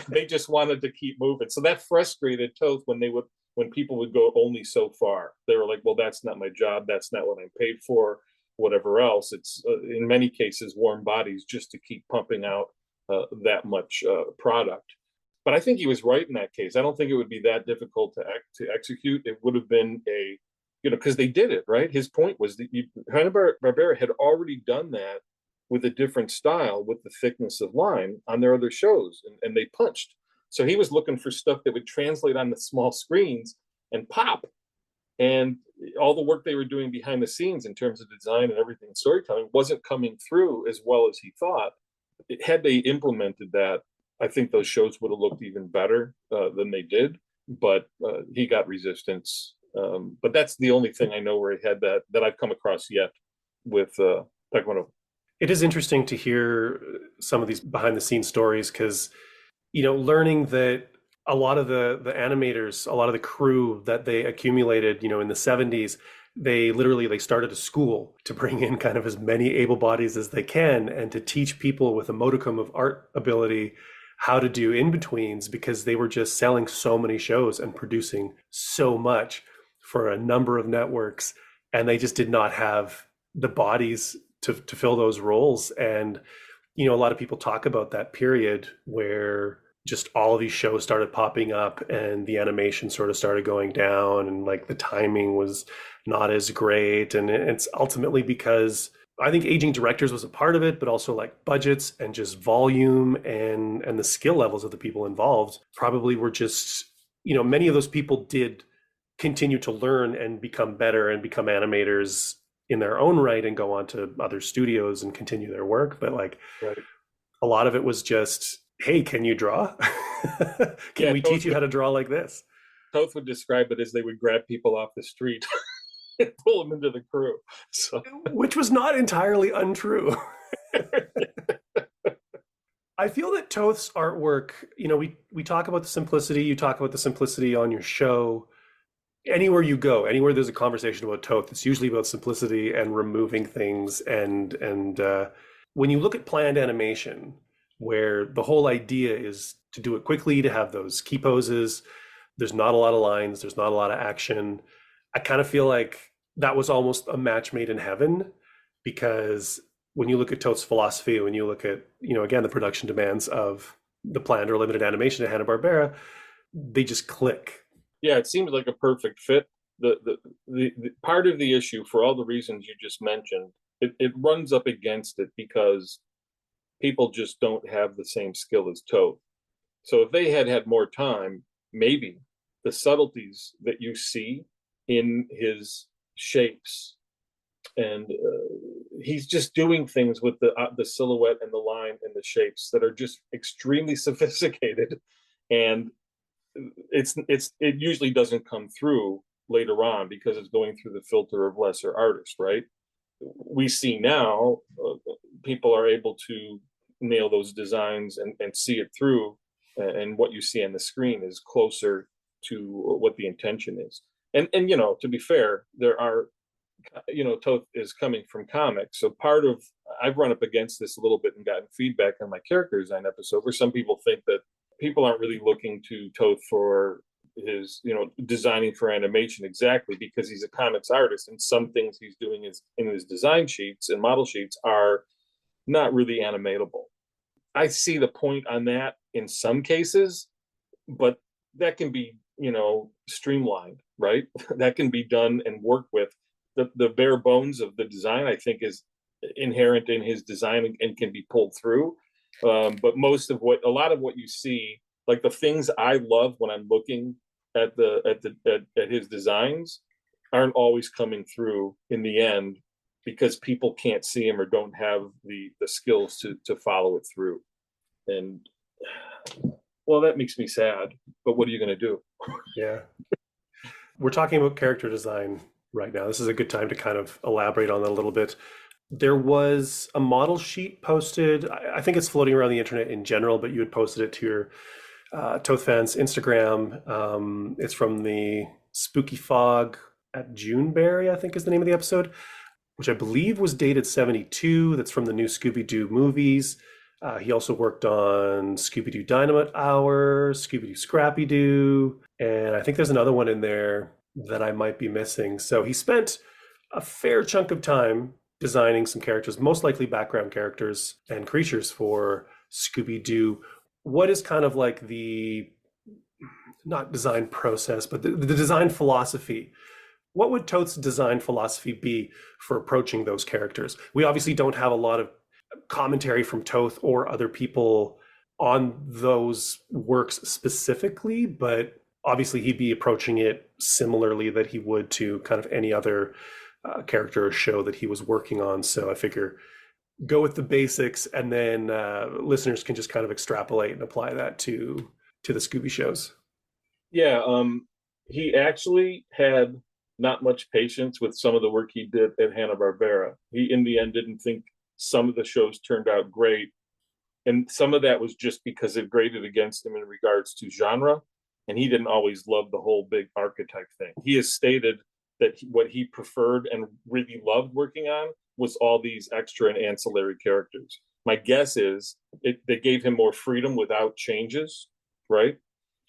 they just wanted to keep moving. So that frustrated Toth when people would go only so far. They were like, well, that's not my job. That's not what I'm paid for, whatever else. It's in many cases, warm bodies just to keep pumping out that much product. But I think he was right in that case. I don't think it would be that difficult to execute. It would have been because they did it, right? His point was that Hanna-Barbera had already done that with a different style, with the thickness of line on their other shows, and they punched. So he was looking for stuff that would translate on the small screens and pop. And all the work they were doing behind the scenes in terms of design and everything, storytelling, wasn't coming through as well as he thought. Had they implemented that, I think those shows would have looked even better than they did, but he got resistance. But that's the only thing I know where he had that I've come across yet with Taekwondo. It is interesting to hear some of these behind the scenes stories because, learning that a lot of the animators, a lot of the crew that they accumulated, in the 70s, they started a school to bring in kind of as many able bodies as they can and to teach people with a modicum of art ability how to do in-betweens, because they were just selling so many shows and producing so much for a number of networks, and they just did not have the bodies to fill those roles. And a lot of people talk about that period where just all of these shows started popping up and the animation sort of started going down, and like the timing was not as great. And it's ultimately because I think aging directors was a part of it, but also like budgets and just volume and the skill levels of the people involved probably were just, many of those people did continue to learn and become better and become animators in their own right and go on to other studios and continue their work. But like right. A lot of it was just, hey, can you draw? Can we teach you how to draw like this? Toth would describe it as they would grab people off the street. Pull them into the crew. So. Which was not entirely untrue. I feel that Toth's artwork, we talk about the simplicity, you talk about the simplicity on your show. Anywhere you go, anywhere there's a conversation about Toth, it's usually about simplicity and removing things. And when you look at planned animation, where the whole idea is to do it quickly, to have those key poses, there's not a lot of lines, there's not a lot of action. I kind of feel like that was almost a match made in heaven, because when you look at Toth's philosophy, when you look at, again, the production demands of the planned or limited animation at Hanna-Barbera, they just click. Yeah, it seems like a perfect fit. The part of the issue, for all the reasons you just mentioned, it runs up against it because people just don't have the same skill as Toth. So if they had more time, maybe the subtleties that you see in his shapes, and he's just doing things with the silhouette and the line and the shapes that are just extremely sophisticated, and it usually doesn't come through later on because it's going through the filter of lesser artists, right? We see now people are able to nail those designs and see it through, and what you see on the screen is closer to what the intention is. And to be fair, there are, Toth is coming from comics, so I've run up against this a little bit and gotten feedback on my character design episode where some people think that people aren't really looking to Toth for his, designing for animation exactly because he's a comics artist, and some things he's doing in his design sheets and model sheets are not really animatable. I see the point on that in some cases, but that can be, streamlined, right? That can be done and worked with. The bare bones of the design, I think, is inherent in his design and can be pulled through. But a lot of what you see, like the things I love when I'm looking at his designs, aren't always coming through in the end because people can't see him or don't have the skills to follow it through. And well, that makes me sad, but what are you going to do? Yeah. We're talking about character design right now. This is a good time to kind of elaborate on that a little bit. There was a model sheet posted. I think it's floating around the internet in general, but you had posted it to your Toth fans Instagram. It's from the Spooky Fog at Juneberry, I think is the name of the episode, which I believe was dated 72. That's from the new Scooby-Doo movies. He also worked on Scooby-Doo Dynamite Hour, Scooby-Doo Scrappy-Doo, and I think there's another one in there that I might be missing. So he spent a fair chunk of time designing some characters, most likely background characters and creatures for Scooby-Doo. What is kind of like the, not design process, but the design philosophy? What would Toth's design philosophy be for approaching those characters? We obviously don't have a lot of commentary from Toth or other people on those works specifically, but obviously he'd be approaching it similarly that he would to kind of any other character or show that he was working on. So I figure go with the basics, and then listeners can just kind of extrapolate and apply that to the Scooby shows. Yeah, he actually had not much patience with some of the work he did at Hanna-Barbera. He, in the end, didn't think some of the shows turned out great. And some of that was just because it graded against him in regards to genre. And he didn't always love the whole big archetype thing. He has stated that what he preferred and really loved working on was all these extra and ancillary characters. My guess is they gave him more freedom without changes, right?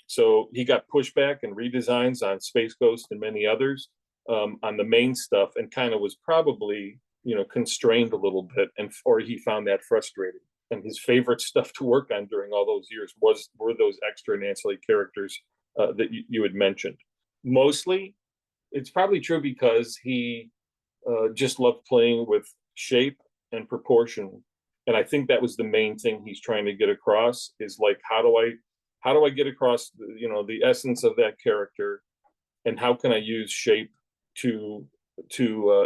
So he got pushback and redesigns on Space Ghost and many others on the main stuff, and kind of was probably, constrained a little bit, or he found that frustrating. And his favorite stuff to work on during all those years were those extra and ancillary characters that you had mentioned. Mostly, it's probably true because he just loved playing with shape and proportion, and I think that was the main thing he's trying to get across. Is like, how do I get across the essence of that character, and how can I use shape to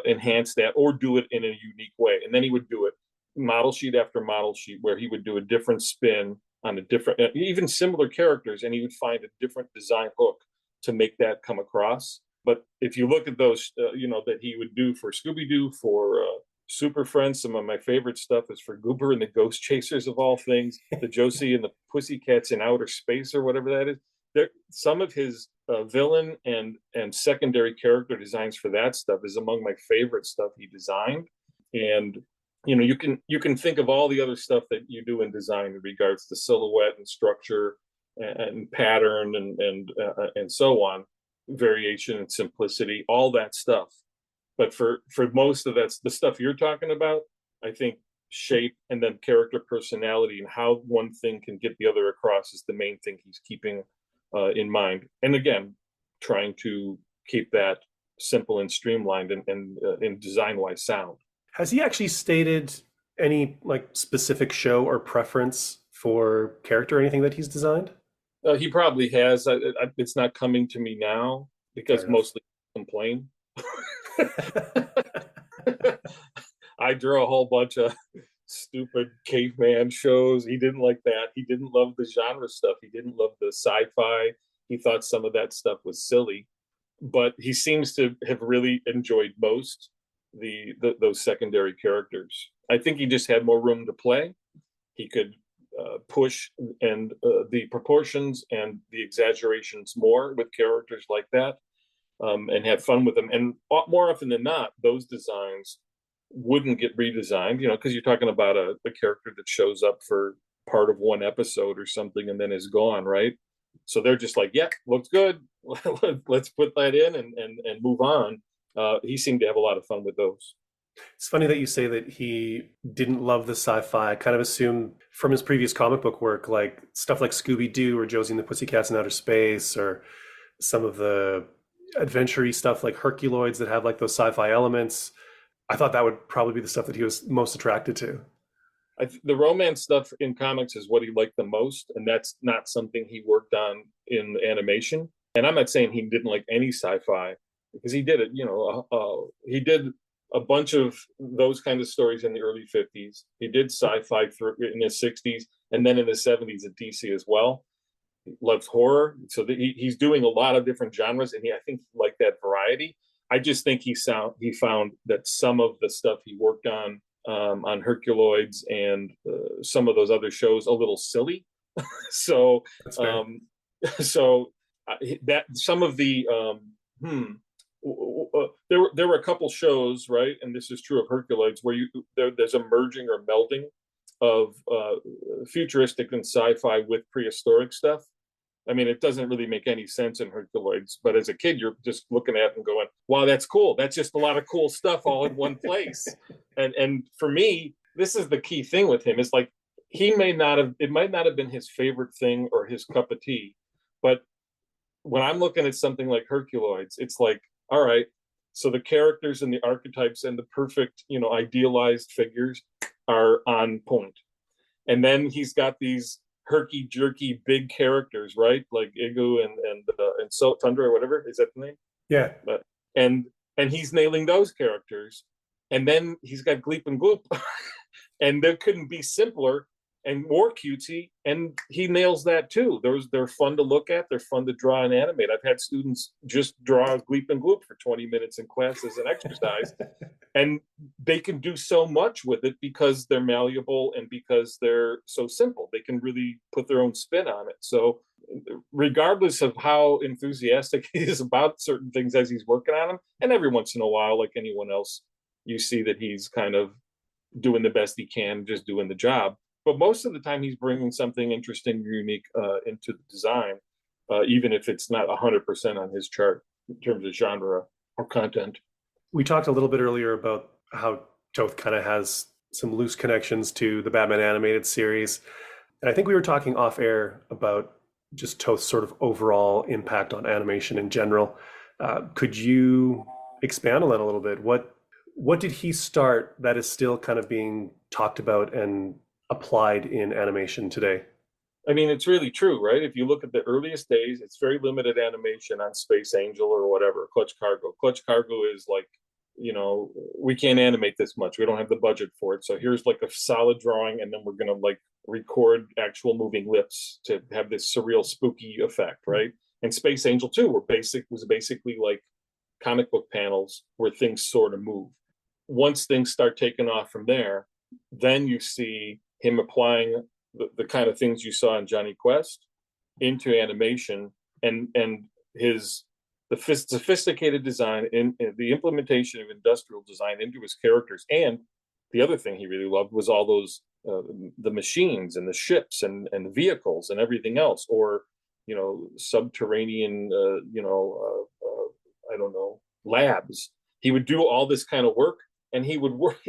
enhance that or do it in a unique way? And then he would do it model sheet after model sheet, where he would do a different spin on a different, even similar characters, and he would find a different design hook to make that come across. But if you look at those, that he would do for Scooby-Doo, for Super Friends, some of my favorite stuff is for Goober and the Ghost Chasers, of all things, the Josie and the Pussycats in Outer Space, or whatever that is. Some of his villain and secondary character designs for that stuff is among my favorite stuff he designed. And you can think of all the other stuff that you do in design in regards to silhouette and structure and pattern and so on, variation and simplicity, all that stuff. But for most of that's the stuff you're talking about, I think shape and then character personality and how one thing can get the other across is the main thing he's keeping in mind. And again, trying to keep that simple and streamlined and design-wise sound. Has he actually stated any like specific show or preference for character or anything that he's designed? He probably has. It's not coming to me now because Fair enough. mostly I complain. I drew a whole bunch of stupid caveman shows. He didn't like that. He didn't love the genre stuff. He didn't love the sci-fi. He thought some of that stuff was silly. But he seems to have really enjoyed most those secondary characters. I think he just had more room to play. He could push and the proportions and the exaggerations more with characters like that, and had fun with them. And more often than not, those designs wouldn't get redesigned, because you're talking about a character that shows up for part of one episode or something and then is gone, right? So they're just like, yeah, looks good. Let's put that in and move on. He seemed to have a lot of fun with those. It's funny that you say that he didn't love the sci-fi. I kind of assumed from his previous comic book work, like stuff like Scooby-Doo or Josie and the Pussycats in Outer Space, or some of the adventure-y stuff like Herculoids that have like those sci-fi elements. I thought that would probably be the stuff that he was most attracted to. The romance stuff in comics is what he liked the most, and that's not something he worked on in animation. And I'm not saying he didn't like any sci-fi, because he did it. He did a bunch of those kind of stories in the early 50s. He did sci-fi in his 60s, and then in the 70s at DC as well. He loves horror, so he's doing a lot of different genres, and I think he liked that variety. I just think he found that some of the stuff he worked on Herculoids and some of those other shows a little silly. So that some of the there were a couple shows, right, and this is true of Herculoids, where there's a merging or melding of futuristic and sci-fi with prehistoric stuff. I mean, it doesn't really make any sense in Herculoids, but as a kid, you're just looking at it and going, wow, that's cool. That's just a lot of cool stuff all in one place. And for me, this is the key thing with him. It's like, it might not have been his favorite thing or his cup of tea, but when I'm looking at something like Herculoids, it's like, all right, so the characters and the archetypes and the perfect, idealized figures are on point. And then he's got these herky-jerky big characters, right? Like Igu and So Tundra or whatever. Is that the name? Yeah. And he's nailing those characters. And then he's got Gleep and Gloop. And they couldn't be simpler and more cutesy, and he nails that too. They're fun to look at. They're fun to draw and animate. I've had students just draw Gleep and Gloop for 20 minutes in class as an exercise, and they can do so much with it because they're malleable and because they're so simple. They can really put their own spin on it. So regardless of how enthusiastic he is about certain things as he's working on them, and every once in a while, like anyone else, you see that he's kind of doing the best he can, just doing the job. But most of the time, he's bringing something interesting, unique into the design, even if it's not 100% on his chart in terms of genre or content. We talked a little bit earlier about how Toth kind of has some loose connections to the Batman animated series. And I think we were talking off air about just Toth's sort of overall impact on animation in general. Could you expand on that a little bit? What did he start that is still kind of being talked about and applied in animation today? I mean, it's really true, right? If you look at the earliest days, it's very limited animation on Space Angel or whatever, Clutch Cargo. Clutch Cargo is like, we can't animate this much. We don't have the budget for it. So here's like a solid drawing, and then we're going to like record actual moving lips to have this surreal, spooky effect, right? And Space Angel 2 was basically like comic book panels where things sort of move. Once things start taking off from there, then you see him applying the kind of things you saw in Johnny Quest into animation, and the sophisticated design in the implementation of industrial design into his characters. And the other thing he really loved was all those the machines and the ships and the vehicles and everything else, or subterranean I don't know, labs. He would do all this kind of work, and he would work.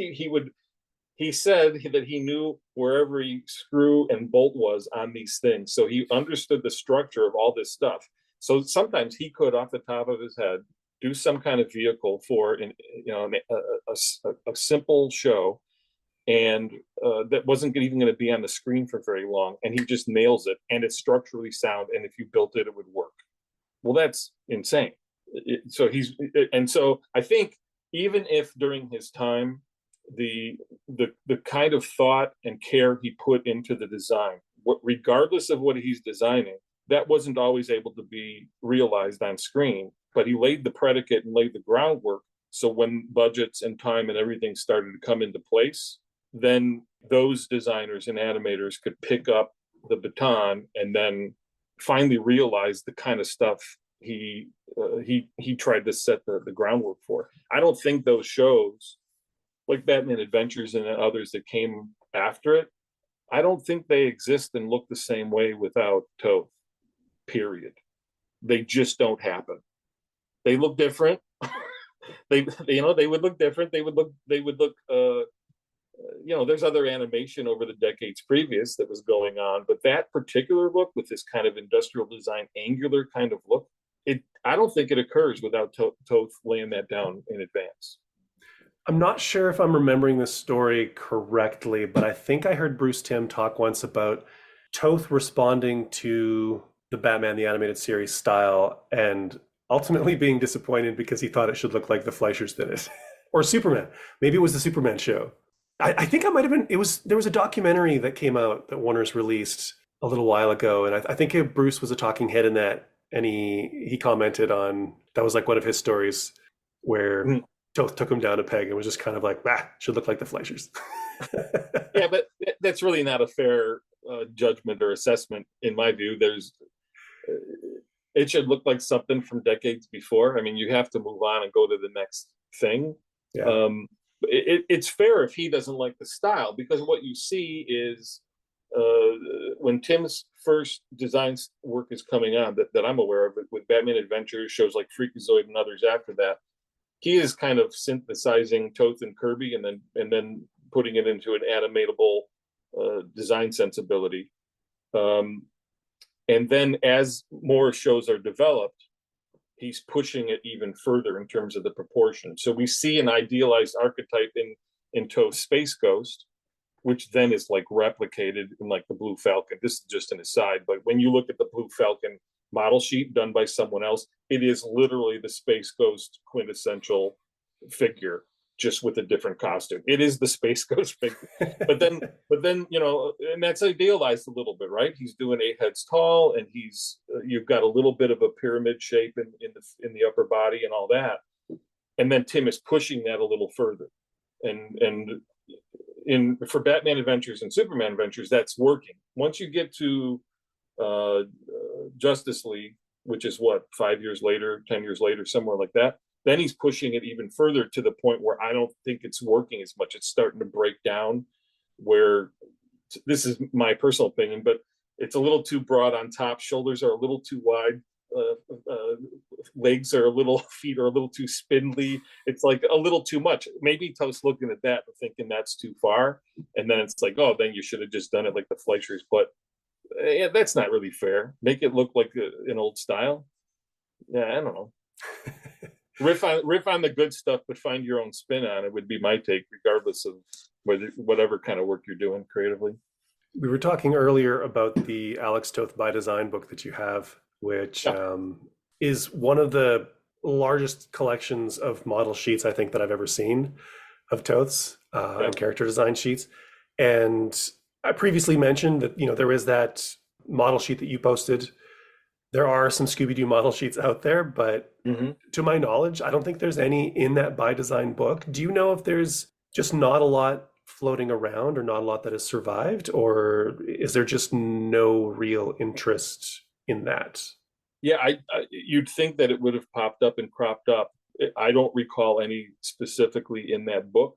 He said that he knew where every screw and bolt was on these things. So he understood the structure of all this stuff. So sometimes he could, off the top of his head, do some kind of vehicle for a simple show, and that wasn't even going to be on the screen for very long, and he just nails it, and it's structurally sound, and if you built it, it would work. Well, that's insane. So I think even if during his time, the kind of thought and care he put into the design, regardless of what he's designing, that wasn't always able to be realized on screen, but he laid the predicate and laid the groundwork. So when budgets and time and everything started to come into place, then those designers and animators could pick up the baton and then finally realize the kind of stuff he tried to set the groundwork for. I don't think those shows, like Batman Adventures and others that came after it, I don't think they exist and look the same way without Toth. Period. They just don't happen. They look different. they would look different. They would look there's other animation over the decades previous that was going on, but that particular look with this kind of industrial design, angular kind of look, I don't think it occurs without Toth laying that down in advance. I'm not sure if I'm remembering this story correctly, but I think I heard Bruce Timm talk once about Toth responding to the Batman the Animated Series style and ultimately being disappointed because he thought it should look like the Fleischers did it. Or Superman. Maybe it was the Superman show. I think I might have been, there was a documentary that came out that Warner's released a little while ago, and I think Bruce was a talking head in that, and he commented on, that was like one of his stories where Toth took him down a peg and was just kind of like, should look like the Fleischers. Yeah, but that's really not a fair judgment or assessment in my view. It should look like something from decades before. I mean, you have to move on and go to the next thing. Yeah. It's fair if he doesn't like the style, because what you see is when Tim's first design work is coming on that I'm aware of, with Batman Adventures, shows like Freakazoid and others after that, he is kind of synthesizing Toth and Kirby and then putting it into an animatable design sensibility. And then as more shows are developed, he's pushing it even further in terms of the proportion. So we see an idealized archetype in Toth's Space Ghost, which then is like replicated in like the Blue Falcon. This is just an aside, but when you look at the Blue Falcon model sheet done by someone else, it is literally the Space Ghost quintessential figure, just with a different costume. It is the Space Ghost figure. but then, and that's idealized a little bit, right? He's doing 8 heads tall, and you've got a little bit of a pyramid shape in the upper body and all that. And then Tim is pushing that a little further. And for Batman Adventures and Superman Adventures, that's working. Once you get to Justice League, which is 5 years later, 10 years later, somewhere like that, then he's pushing it even further to the point where I don't think it's working as much. It's starting to break down, where this is my personal opinion, but it's a little too broad on top. Shoulders are a little too wide. Legs are feet are a little too spindly. It's like a little too much. Maybe Toth's looking at that and thinking that's too far. And then it's like, oh, then you should have just done it like the Fleischers. But yeah, that's not really fair. Make it look like an old style. Yeah, I don't know. Riff on the good stuff, but find your own spin on it would be my take, regardless of whatever kind of work you're doing creatively. We were talking earlier about the Alex Toth by Design book that you have, which is one of the largest collections of model sheets I think that I've ever seen of Toth's and character design sheets. And I previously mentioned that there is that model sheet that you posted. There are some Scooby-Doo model sheets out there, but to my knowledge, I don't think there's any in that by design book. Do you know if there's just not a lot floating around, or not a lot that has survived, or is there just no real interest in that? Yeah, you'd think that it would have popped up and cropped up. I don't recall any specifically in that book.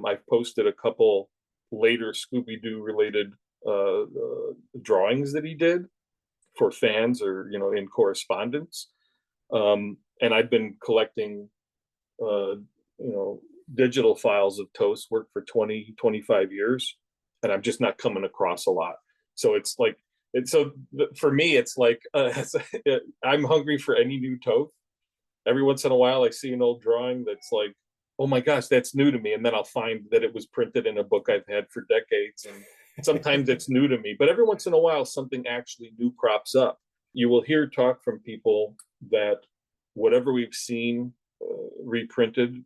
I've posted a couple later Scooby-Doo related drawings that he did for fans, or in correspondence, and I've been collecting digital files of Toth's work for 20-25 years, and I'm just not coming across a lot. So it's like, for me, it's like I'm hungry for any new Toth. Every once in a while I see an old drawing that's like oh my gosh, that's new to me. And then I'll find that it was printed in a book I've had for decades. And sometimes it's new to me, but every once in a while, something actually new crops up. You will hear talk from people that whatever we've seen reprinted,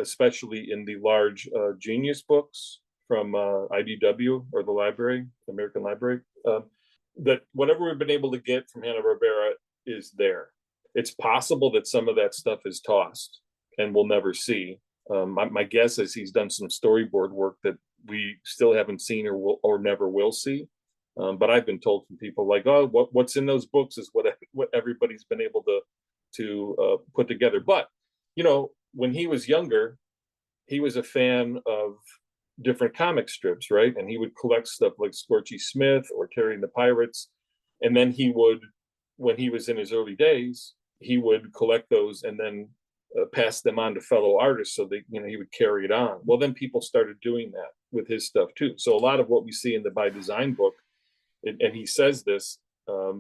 especially in the large Genius books from IDW or the library, the American Library, that whatever we've been able to get from Hanna-Barbera is there. It's possible that some of that stuff is tossed and we'll never see. My guess is he's done some storyboard work that we still haven't seen or never will see. But I've been told from people like, oh, what's in those books is what everybody's been able to put together. But, you know, when he was younger, he was a fan of different comic strips, right? And he would collect stuff like Scorchy Smith or Terry and the Pirates. And then he would, when he was in his early days, he would collect those and then pass them on to fellow artists so that, you know, he would carry it on. Well, then people started doing that with his stuff too. So a lot of what we see in the By Design book, and he says this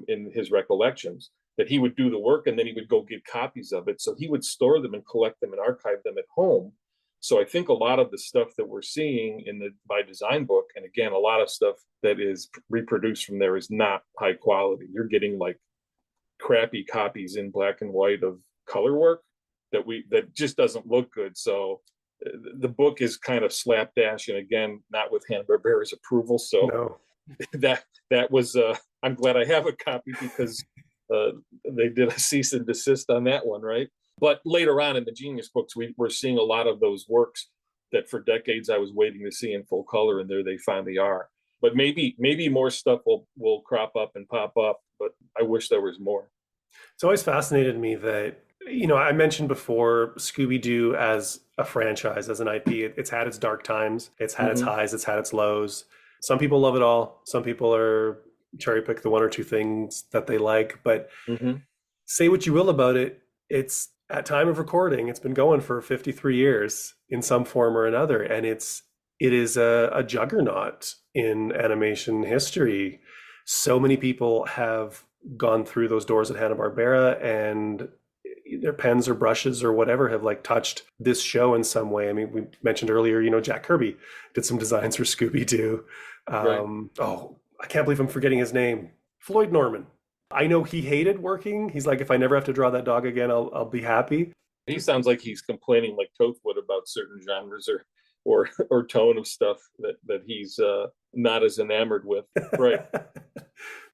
in his recollections, that he would do the work and then he would go get copies of it. So he would store them and collect them and archive them at home. So I think a lot of the stuff that we're seeing in the By Design book, and again, a lot of stuff that is reproduced from there is not high quality. You're getting like crappy copies in black and white of color work that just doesn't look good. So the book is kind of slapdash, and again, not with Hanna-Barbera's approval. So no. that was I'm glad I have a copy because they did a cease and desist on that one, right? But later on in the Genius books, we're seeing a lot of those works that for decades I was waiting to see in full color, and there they finally are. But maybe more stuff will crop up and pop up, but I wish there was more. It's always fascinated me that, you know, I mentioned before Scooby-Doo as a franchise, as an IP. It's had its dark times, it's had its highs, it's had its lows. Some people love it all. Some people are cherry pick the one or two things that they like. But say what you will about it, it's at time of recording, it's been going for 53 years in some form or another, and it is a juggernaut in animation history. So many people have gone through those doors at Hanna-Barbera, and their pens or brushes or whatever have like touched this show in some way. I mean, we mentioned earlier, you know, Jack Kirby did some designs for Scooby-Doo. Right. Oh, I can't believe I'm forgetting his name. Floyd Norman. I know he hated working. He's like, if I never have to draw that dog again, I'll be happy. He sounds like he's complaining like Toth would about certain genres or tone of stuff that he's not as enamored with. Right.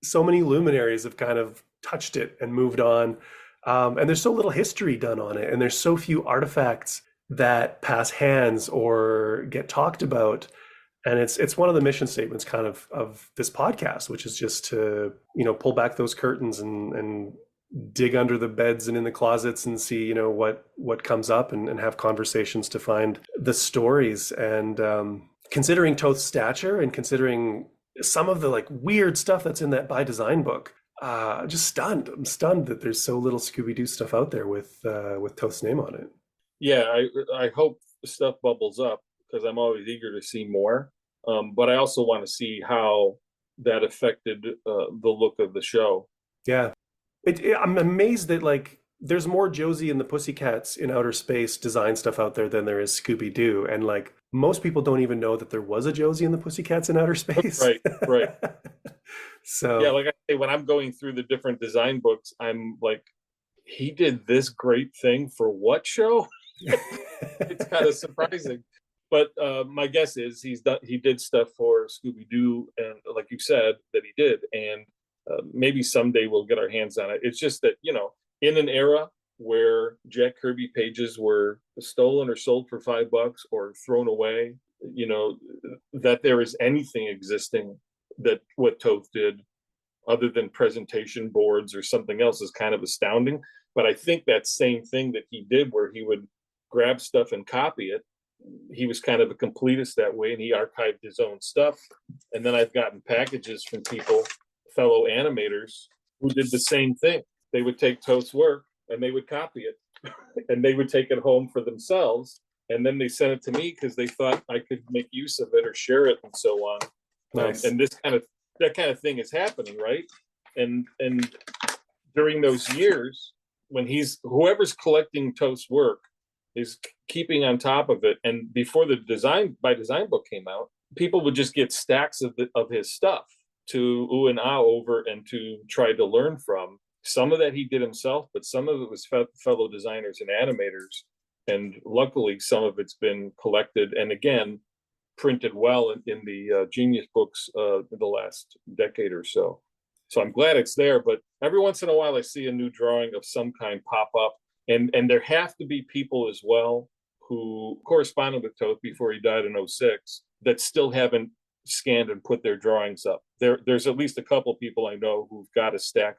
So many luminaries have kind of touched it and moved on. And there's so little history done on it. And there's so few artifacts that pass hands or get talked about. And it's one of the mission statements kind of this podcast, which is just to, you know, pull back those curtains and dig under the beds and in the closets and see, you know, what comes up and have conversations to find the stories. And considering Toth's stature and considering some of the like weird stuff that's in that By Design book, just stunned. I'm stunned that there's so little Scooby-Doo stuff out there with Toth's name on it. Yeah, I hope stuff bubbles up, because I'm always eager to see more. But I also want to see how that affected the look of the show. Yeah. I'm amazed that like there's more Josie and the Pussycats in outer space design stuff out there than there is Scooby-Doo. And like most people don't even know that there was a Josie and the Pussycats in outer space. Right. So yeah, like I say, when I'm going through the different design books, I'm like, he did this great thing for what show? It's kind of surprising. But my guess is he did stuff for Scooby-Doo, and like you said, that he did, and maybe someday we'll get our hands on it. It's just that, you know, in an era where Jack Kirby pages were stolen or sold for $5 or thrown away, you know, that there is anything existing that what Toth did other than presentation boards or something else is kind of astounding. But I think that same thing that he did, where he would grab stuff and copy it, he was kind of a completist that way, and he archived his own stuff. And then I've gotten packages from people, fellow animators, who did the same thing. They would take Toth's work and they would copy it and they would take it home for themselves, and then they sent it to me because they thought I could make use of it or share it and so on. Nice. And that kind of thing is happening, right? And during those years, when whoever's collecting Toth's work is keeping on top of it. And before the design by design book came out, people would just get stacks of his stuff to ooh and ah over and to try to learn from. Some of that he did himself, but some of it was fellow designers and animators. And luckily, some of it's been collected and again printed well in the Genius books in the last decade or so. So I'm glad it's there. But every once in a while, I see a new drawing of some kind pop up, and there have to be people as well who corresponded with Toth before he died in 2006 that still haven't scanned and put their drawings up. There's at least a couple people I know who've got a stack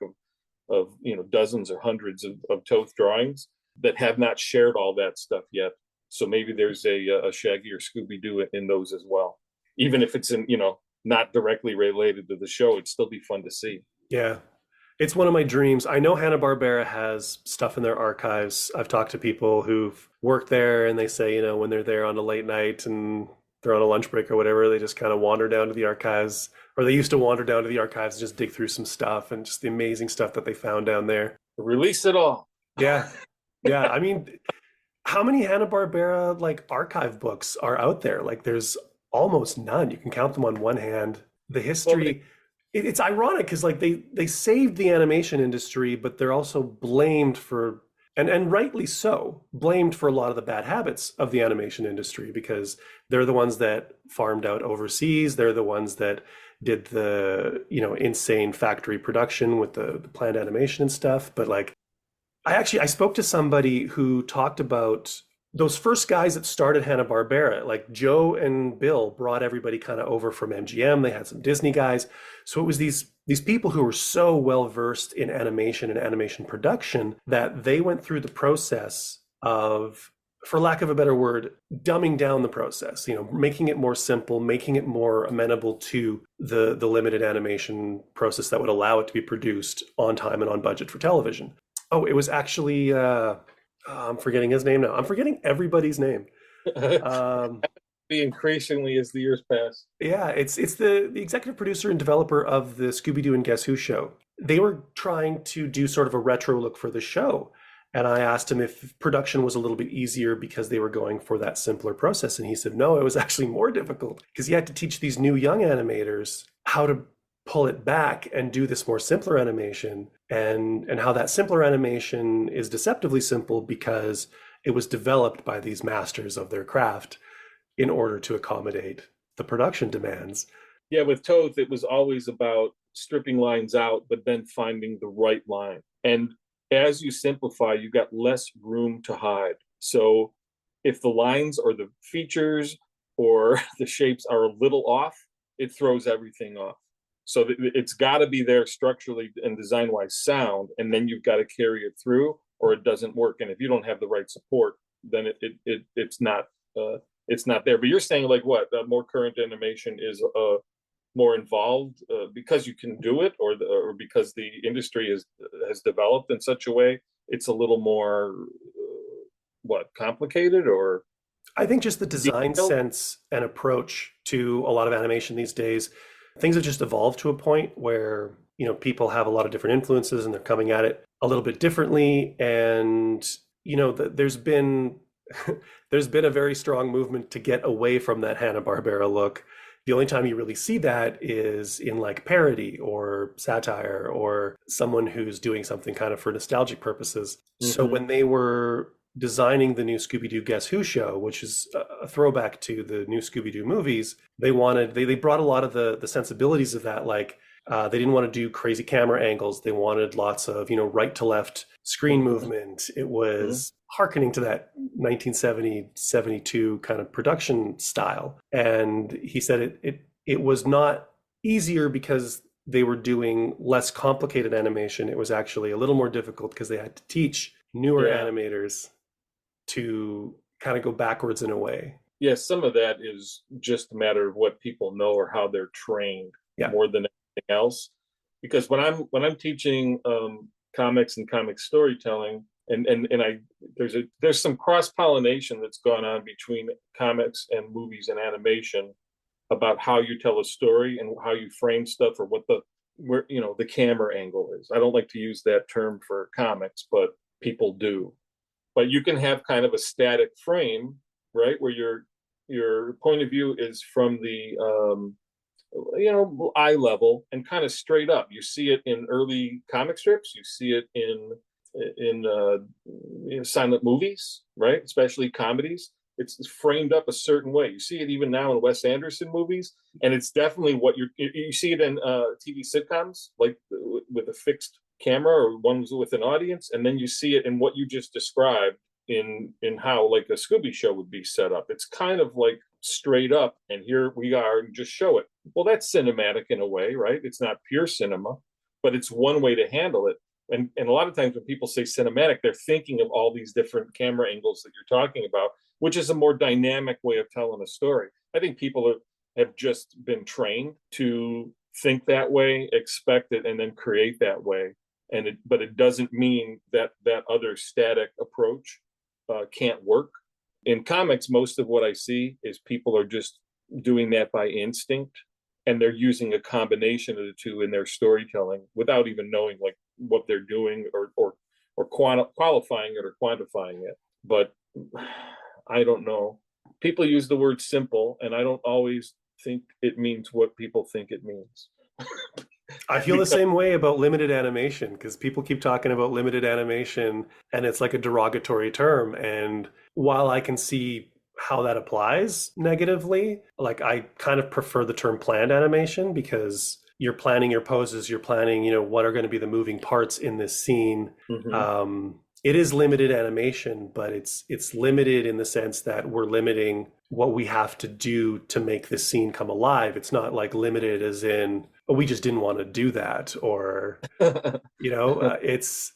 of dozens or hundreds of Toth drawings that have not shared all that stuff yet. So maybe there's a Shaggy or Scooby-Doo in those as well. Even if it's not directly related to the show, it'd still be fun to see. Yeah. It's one of my dreams. I know Hanna-Barbera has stuff in their archives. I've talked to people who've worked there and they say, when they're there on a late night and they're on a lunch break or whatever, they just kind of wander down to the archives, or they used to wander down to the archives and just dig through some stuff and just the amazing stuff that they found down there. Release it all. Yeah. Yeah. I mean, how many Hanna-Barbera archive books are out there? There's almost none. You can count them on one hand. The history, it's ironic because they saved the animation industry, but they're also blamed for, and rightly so, blamed for a lot of the bad habits of the animation industry, because they're the ones that farmed out overseas. They're the ones that did the, insane factory production with the planned animation and stuff. But I spoke to somebody who talked about those first guys that started Hanna-Barbera, Joe and Bill brought everybody kind of over from MGM. They had some Disney guys. So it was these people who were so well versed in animation and animation production that they went through the process of, for lack of a better word, dumbing down the process, making it more simple, making it more amenable to the limited animation process that would allow it to be produced on time and on budget for television. Oh, it was actually, I'm forgetting his name now. I'm forgetting everybody's name. Be increasingly as the years pass. Yeah, it's the executive producer and developer of the Scooby-Doo and Guess Who show. They were trying to do sort of a retro look for the show. And I asked him if production was a little bit easier because they were going for that simpler process. And he said, no, it was actually more difficult because he had to teach these new young animators how to pull it back and do this more simpler animation, and how that simpler animation is deceptively simple because it was developed by these masters of their craft in order to accommodate the production demands. Yeah, with Toth, it was always about stripping lines out, but then finding the right line. And as you simplify, you got less room to hide. So if the lines or the features or the shapes are a little off, it throws everything off. So it's got to be there structurally and design-wise sound, and then you've got to carry it through, or it doesn't work. And if you don't have the right support, then it's not there. But you're saying what more current animation is more involved because you can do it, or because the industry has developed in such a way it's a little more complicated, or I think just the design sense and approach to a lot of animation these days. Things have just evolved to a point where, people have a lot of different influences and they're coming at it a little bit differently. And, there's been a very strong movement to get away from that Hanna-Barbera look. The only time you really see that is in parody or satire or someone who's doing something kind of for nostalgic purposes. Mm-hmm. So when they were designing the new Scooby-Doo Guess Who show, which is a throwback to the new Scooby-Doo movies, they brought a lot of the sensibilities of that. They didn't want to do crazy camera angles. They wanted lots of, right to left screen movement. It was hearkening to that 1970, 72 kind of production style. And he said it was not easier because they were doing less complicated animation. It was actually a little more difficult because they had to teach newer animators to kind of go backwards in a way. Yeah, some of that is just a matter of what people know or how they're trained more than anything else. Because when I'm teaching comics and comic storytelling, and there's some cross-pollination that's gone on between comics and movies and animation about how you tell a story and how you frame stuff, or what the camera angle is. I don't like to use that term for comics, but people do. but you can have kind of a static frame, right, where your point of view is from the eye level and kind of straight up. You see it in early comic strips. You see it in silent movies, right? Especially comedies. It's framed up a certain way. You see it even now in Wes Anderson movies, and it's definitely what you see it in TV sitcoms, like with a fixed camera or ones with an audience, and then you see it in what you just described in how like a Scooby show would be set up. It's kind of like straight up, and here we are, and just show it. Well, that's cinematic in a way, right? It's not pure cinema, but it's one way to handle it. And a lot of times when people say cinematic, they're thinking of all these different camera angles that you're talking about, which is a more dynamic way of telling a story. I think people have just been trained to think that way, expect it, and then create that way. But it doesn't mean that other static approach can't work. In comics, most of what I see is people are just doing that by instinct, and they're using a combination of the two in their storytelling without even knowing like what they're doing or qualifying it or quantifying it. But I don't know. People use the word simple, and I don't always think it means what people think it means. I feel the same way about limited animation, because people keep talking about limited animation and it's like a derogatory term. And while I can see how that applies negatively, like I kind of prefer the term planned animation, because you're planning your poses, you're planning, what are going to be the moving parts in this scene. Mm-hmm. It is limited animation, but it's limited in the sense that we're limiting what we have to do to make this scene come alive. It's not like limited as in, oh, we just didn't want to do that, or it's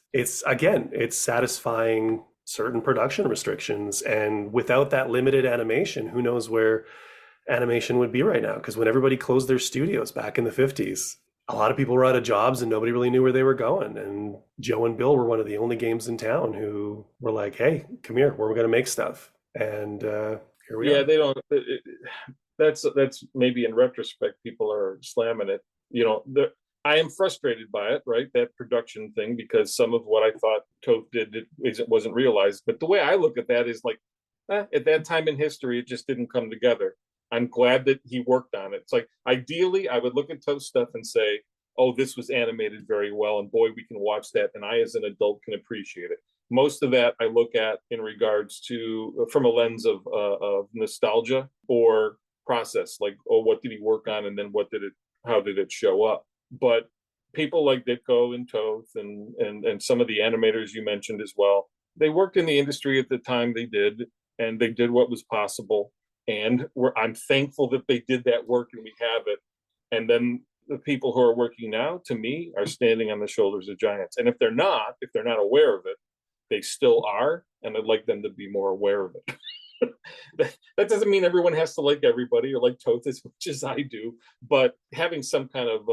satisfying certain production restrictions. And without that limited animation, who knows where animation would be right now? Because when everybody closed their studios back in the 50s, a lot of people were out of jobs and nobody really knew where they were going. And Joe and Bill were one of the only games in town who were like, hey, come here, we're going to make stuff. And here we are. Yeah, they don't. That's maybe in retrospect, people are slamming it. I am frustrated by it, right? That production thing, because some of what I thought Toth did wasn't realized. But the way I look at that is like, at that time in history, it just didn't come together. I'm glad that he worked on it. It's like, ideally, I would look at Toth's stuff and say, oh, this was animated very well, and boy, we can watch that, and I, as an adult, can appreciate it. Most of that I look at in regards to, from a lens of nostalgia or process, like, oh, what did he work on, and then how did it show up? But people like Ditko and Toth and some of the animators you mentioned as well, they worked in the industry at the time they did, and they did what was possible. And I'm thankful that they did that work and we have it. And then the people who are working now, to me, are standing on the shoulders of giants. And if they're not aware of it, they still are. And I'd like them to be more aware of it. That doesn't mean everyone has to like everybody or like Toth as much as I do, but having some kind of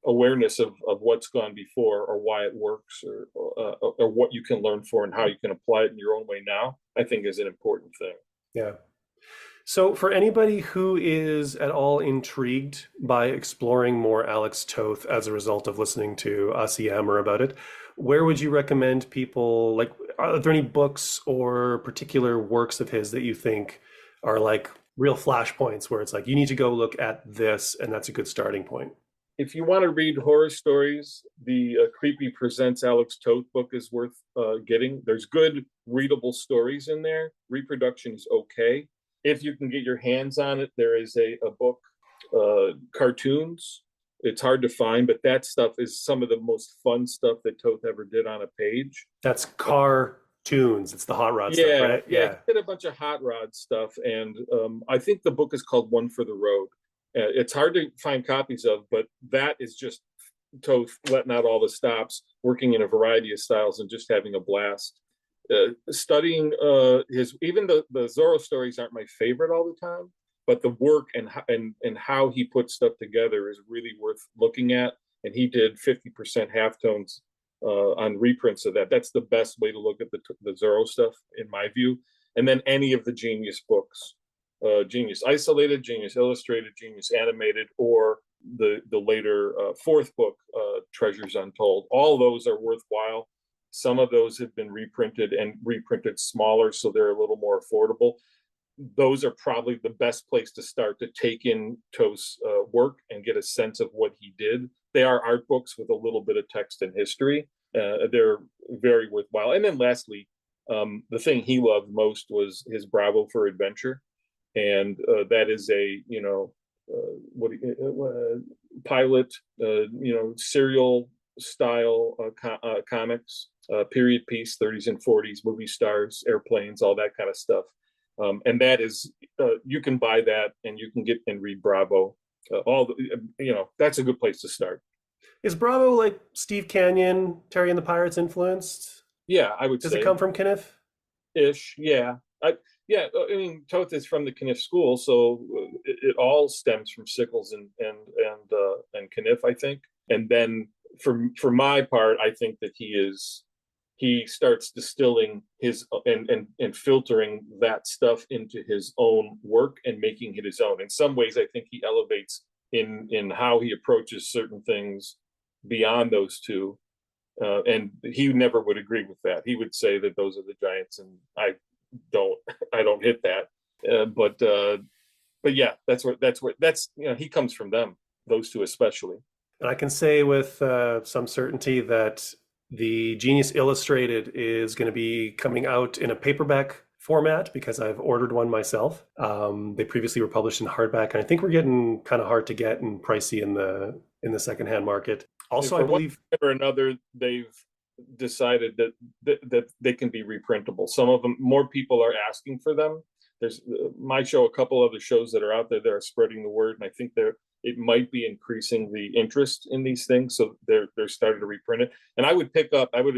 awareness of what's gone before, or why it works, or what you can learn for and how you can apply it in your own way now, I think is an important thing. Yeah. So for anybody who is at all intrigued by exploring more Alex Toth as a result of listening to us yammer about it, where would you recommend people, like, are there any books or particular works of his that you think are like real flashpoints where it's like, you need to go look at this and that's a good starting point? If you want to read horror stories, the Creepy Presents Alex Toth book is worth getting. There's good readable stories in there. Reproduction is okay. If you can get your hands on it, there is a book, Cartoons. It's hard to find, but that stuff is some of the most fun stuff that Toth ever did on a page. That's Cartoons. It's the hot rod stuff, right? Yeah, he did a bunch of hot rod stuff, and I think the book is called One for the Road. It's hard to find copies of, but that is just Toth letting out all the stops, working in a variety of styles, and just having a blast. Studying even the Zorro stories aren't my favorite all the time, but the work and how he put stuff together is really worth looking at. And he did 50% halftones on reprints of that. That's the best way to look at the Zorro stuff, in my view. And then any of the Genius books. Genius Isolated, Genius Illustrated, Genius Animated, or the later fourth book, Treasures Untold. All those are worthwhile. Some of those have been reprinted and reprinted smaller, so they're a little more affordable. Those are probably the best place to start to take in Toth's work and get a sense of what he did. They are art books with a little bit of text and history. They're very worthwhile. And then lastly, the thing he loved most was his Bravo for Adventure. And that is a, pilot, serial style comics, period piece, 30s and 40s, movie stars, airplanes, all that kind of stuff. And that is, you can buy that and you can get and read Bravo. That's a good place to start. Is Bravo like Steve Canyon, Terry and the Pirates influenced? Yeah, I would Does say. it come from Kniff? Ish, yeah. I mean, Toth is from the Kniff school, so it all stems from Sickles and Kniff, I think. And then for my part, I think that he starts distilling his and filtering that stuff into his own work and making it his own. In some ways, I think he elevates in how he approaches certain things beyond those two. And he never would agree with that. He would say that those are the giants, and I don't hit that. But yeah, that's he comes from them, those two especially. And I can say with some certainty that the Genius Illustrated is going to be coming out in a paperback format because I've ordered one myself. They previously were published in hardback, and I think we're getting kind of hard to get and pricey in the secondhand market. Also, I believe one or another, they've decided that they can be reprintable. Some of them, more people are asking for them. There's my show, a couple other shows that are out there that are spreading the word, and I think it might be increasing the interest in these things. So they're starting to reprint it. And I would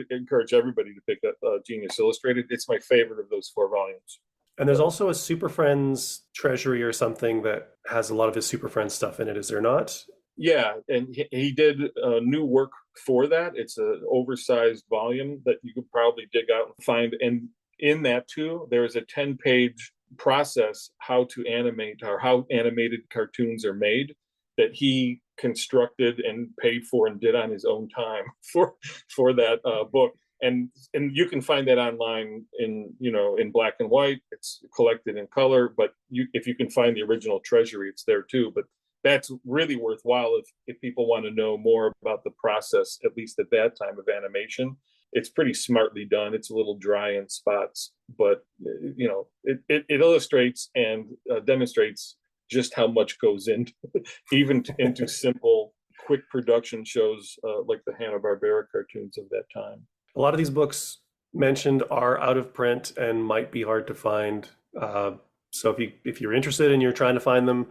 encourage everybody to pick up Genius Illustrated. It's my favorite of those 4 volumes. And there's also a Super Friends treasury or something that has a lot of his Super Friends stuff in it, is there not? Yeah, and he did new work for that. It's an oversized volume that you could probably dig out and find. And in that too, there's a 10-page process how to animate or how animated cartoons are made that he constructed and paid for and did on his own time for that book. And you can find that online in black and white. It's collected in color, but if you can find the original treasury, it's there too. But that's really worthwhile if people want to know more about the process, at least at that time, of animation. It's pretty smartly done. It's a little dry in spots, but it illustrates and demonstrates just how much goes into into simple, quick production shows like the Hanna-Barbera cartoons of that time. A lot of these books mentioned are out of print and might be hard to find. So if you're interested and you're trying to find them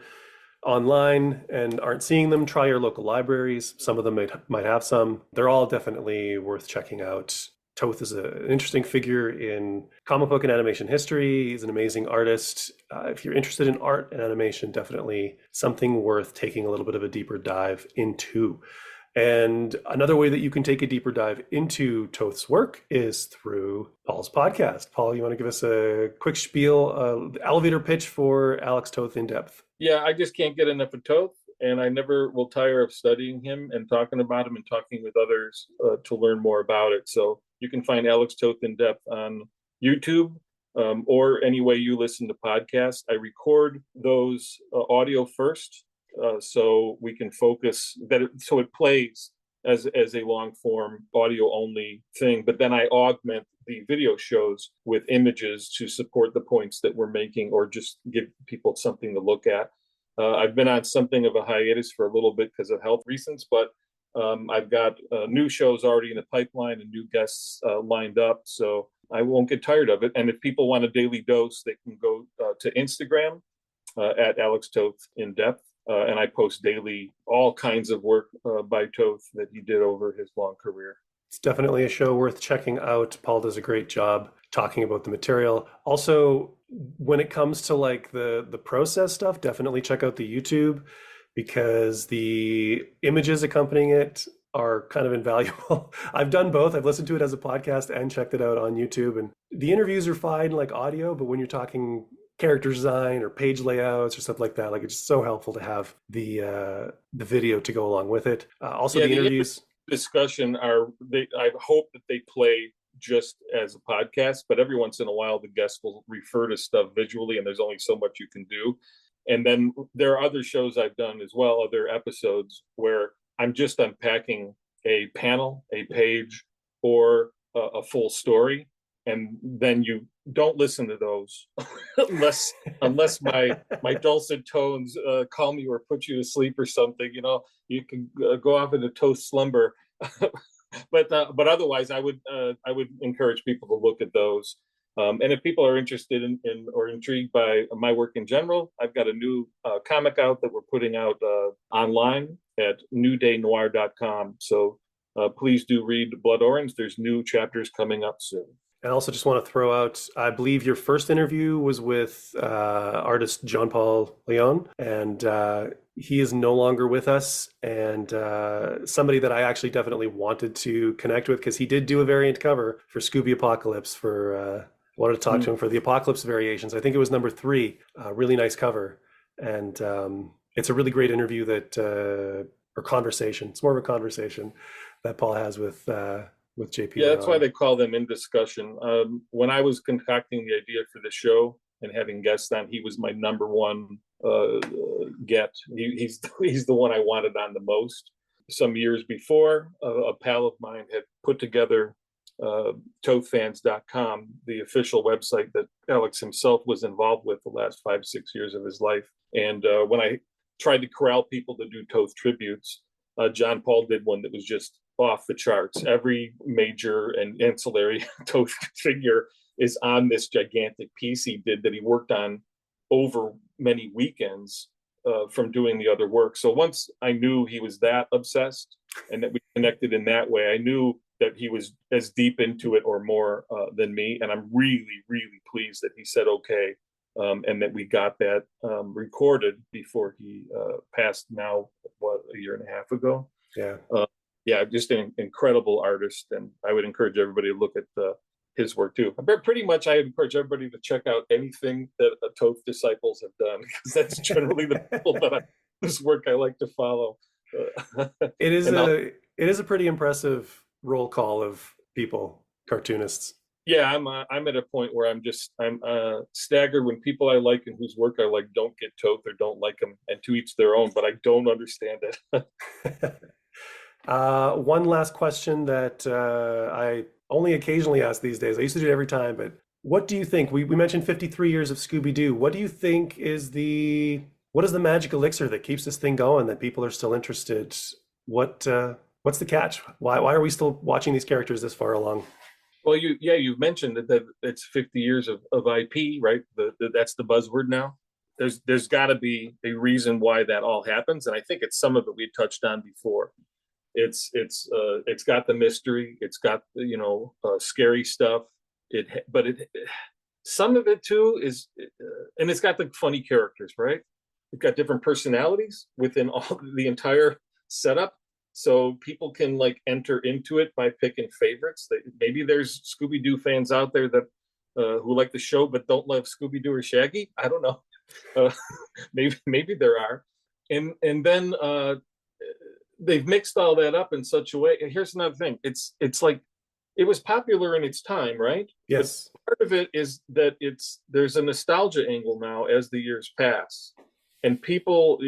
online and aren't seeing them, try your local libraries. Some of them might have some. They're all definitely worth checking out. Toth is an interesting figure in comic book and animation history. He's an amazing artist. If you're interested in art and animation, definitely something worth taking a little bit of a deeper dive into. And another way that you can take a deeper dive into Toth's work is through Paul's podcast. Paul, you want to give us a quick spiel, elevator pitch for Alex Toth in depth? Yeah, I just can't get enough of Toth, and I never will tire of studying him and talking about him and talking with others to learn more about it. So you can find Alex Toth in depth on YouTube or any way you listen to podcasts. I record those audio first. So we can focus so it plays as a long form audio only thing, but then I augment the video shows with images to support the points that we're making or just give people something to look at. I've been on something of a hiatus for a little bit because of health reasons, but I've got new shows already in the pipeline and new guests lined up, so I won't get tired of it. And if people want a daily dose, they can go to Instagram at Alex Toth in depth. And I post daily all kinds of work by Toth that he did over his long career. It's definitely a show worth checking out. Paul does a great job talking about the material. Also, when it comes to like the process stuff, definitely check out the YouTube because the images accompanying it are kind of invaluable. I've done both. I've listened to it as a podcast and checked it out on YouTube. And the interviews are fine like audio, but when you're talking character design or page layouts or stuff like that, like it's just so helpful to have the video to go along with it. Also, the interviews. discussion I hope that they play just as a podcast, but every once in a while the guests will refer to stuff visually, and there's only so much you can do. And then there are other shows I've done as well, other episodes where I'm just unpacking a panel, a page, or a full story, and then you don't listen to those unless my dulcet tones call me or put you to sleep or something. You can go off into toast slumber. But otherwise, I would encourage people to look at those. And if people are interested in or intrigued by my work in general, I've got a new comic out that we're putting out online at newdaynoir.com. So please do read Blood Orange. There's new chapters coming up soon. I also just want to throw out, I believe your first interview was with artist John Paul Leon, and he is no longer with us, and somebody that I actually definitely wanted to connect with, because he did do a variant cover for Scooby Apocalypse I wanted to talk to him for the Apocalypse variations. I think it was number 3, really nice cover. And it's a really great interview or conversation. It's more of a conversation that Paul has with JP. Yeah, that's why they call them in discussion. When I was concocting the idea for the show and having guests on, he was my number one get. He's the one I wanted on the most. Some years before, a pal of mine had put together tothfans.com, the official website that Alex himself was involved with the last 5-6 years of his life. And when I tried to corral people to do Toth tributes, John Paul did one that was just off the charts. Every major and ancillary Toth figure is on this gigantic piece he did that he worked on over many weekends from doing the other work. So once I knew he was that obsessed and that we connected in that way, I knew that he was as deep into it or more than me. And I'm really, really pleased that he said okay, and that we got that recorded before he passed now, a year and a half ago. Yeah, just an incredible artist, and I would encourage everybody to look at his work too. Pretty much, I encourage everybody to check out anything that Toth disciples have done, because that's generally the people whose work I like to follow. It is a pretty impressive roll call of people, cartoonists. Yeah, I'm at a point where I'm staggered when people I like and whose work I like don't get Toth or don't like them, and to each their own. But I don't understand it. One last question that I only occasionally ask these days. I used to do it every time, but what do you think? We mentioned 53 years of Scooby-Doo. What do you think is the magic elixir that keeps this thing going, that people are still interested? What's the catch? Why are we still watching these characters this far along? Well, you've mentioned that it's 50 years of IP, right? That's the buzzword now. There's got to be a reason why that all happens, and I think it's some of it we touched on before. It's got the mystery, it's got scary stuff. But some of it too is, and it's got the funny characters, right? It's got different personalities within all the entire setup. So people can enter into it by picking favorites. Maybe there's Scooby-Doo fans out there that who like the show but don't love Scooby-Doo or Shaggy. I don't know. Maybe there are. And then they've mixed all that up in such a way. Here's another thing. It's like it was popular in its time, right? Yes. But part of it is that there's a nostalgia angle now as the years pass. And people,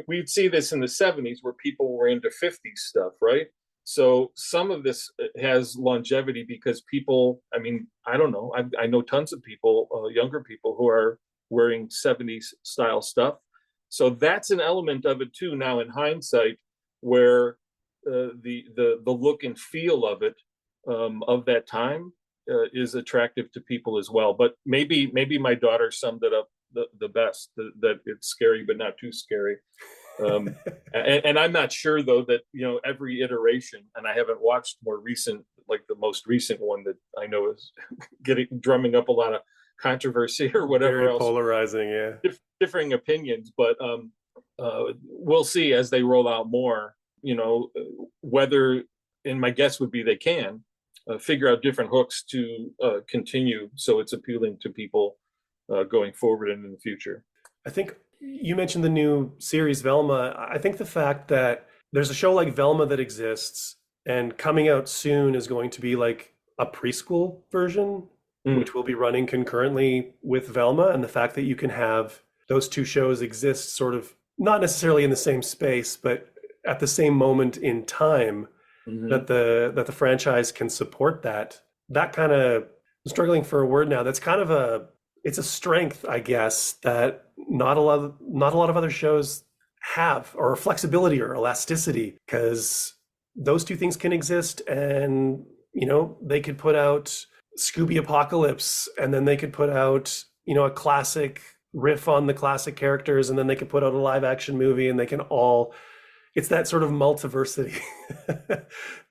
we'd see this in the 70s where people were into 50s stuff, right? So some of this has longevity because people, I don't know, I know tons of people, younger people who are wearing 70s style stuff. So that's an element of it too now in hindsight, where the look and feel of it, of that time, is attractive to people as well. But maybe my daughter summed it up the best, that it's scary but not too scary. And I'm not sure though that every iteration, and I haven't watched more recent, like the most recent one that I know is drumming up a lot of controversy or whatever. Very else, polarizing, yeah. Differing opinions, but we'll see as they roll out more, whether, and my guess would be they can figure out different hooks to continue so it's appealing to people going forward and in the future. I think you mentioned the new series Velma. I think the fact that there's a show like Velma that exists And coming out soon is going to be like a preschool version, which will be running concurrently with Velma. And the fact that you can have those two shows exist sort of not necessarily in the same space, but at the same moment in time, that the franchise can support that kind of, I'm struggling for a word now. That's kind of it's a strength, I guess, that not a lot of other shows have, or flexibility or elasticity, because those two things can exist. And, they could put out Scooby Apocalypse, and then they could put out, a classic riff on the classic characters, and then they could put out a live action movie, and they can all, it's that sort of multiversity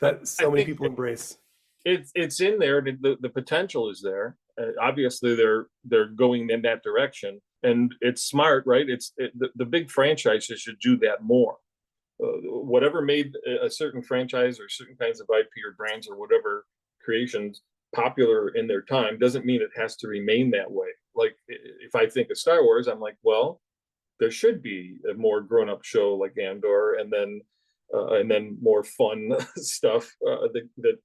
that so many people embrace. It's in there. The potential is there. Obviously, they're going in that direction, and it's smart, right? The big franchises should do that more. Whatever made a certain franchise or certain kinds of IP or brands or whatever creations popular in their time doesn't mean it has to remain that way. Like if I think of Star Wars, I'm like, well, there should be a more grown-up show like Andor, and then more fun stuff that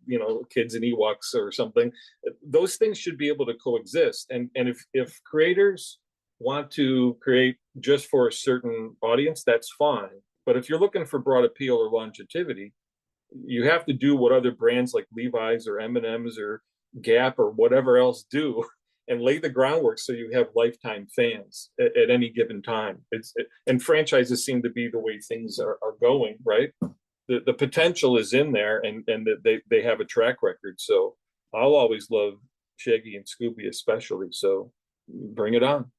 kids and Ewoks or something. Those things should be able to coexist. And if creators want to create just for a certain audience, that's fine. But if you're looking for broad appeal or longevity, you have to do what other brands like Levi's or M&M's or Gap or whatever else do, and lay the groundwork so you have lifetime fans at any given time. And franchises seem to be the way things are going, right? The potential is in there, and they have a track record. So I'll always love Shaggy and Scooby especially. So bring it on.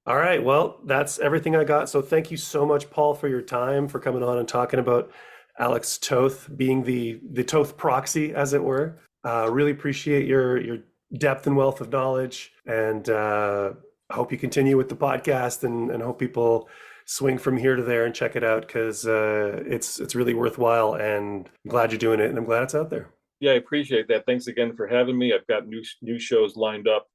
All right. Well, that's everything I got. So thank you so much, Paul, for your time, for coming on and talking about Alex Toth, being the Toth proxy, as it were. Really appreciate your depth and wealth of knowledge, and I hope you continue with the podcast, and hope people swing from here to there and check it out, because it's really worthwhile, and I'm glad you're doing it, and I'm glad it's out there. Yeah, I appreciate that. Thanks again for having me. I've got new shows lined up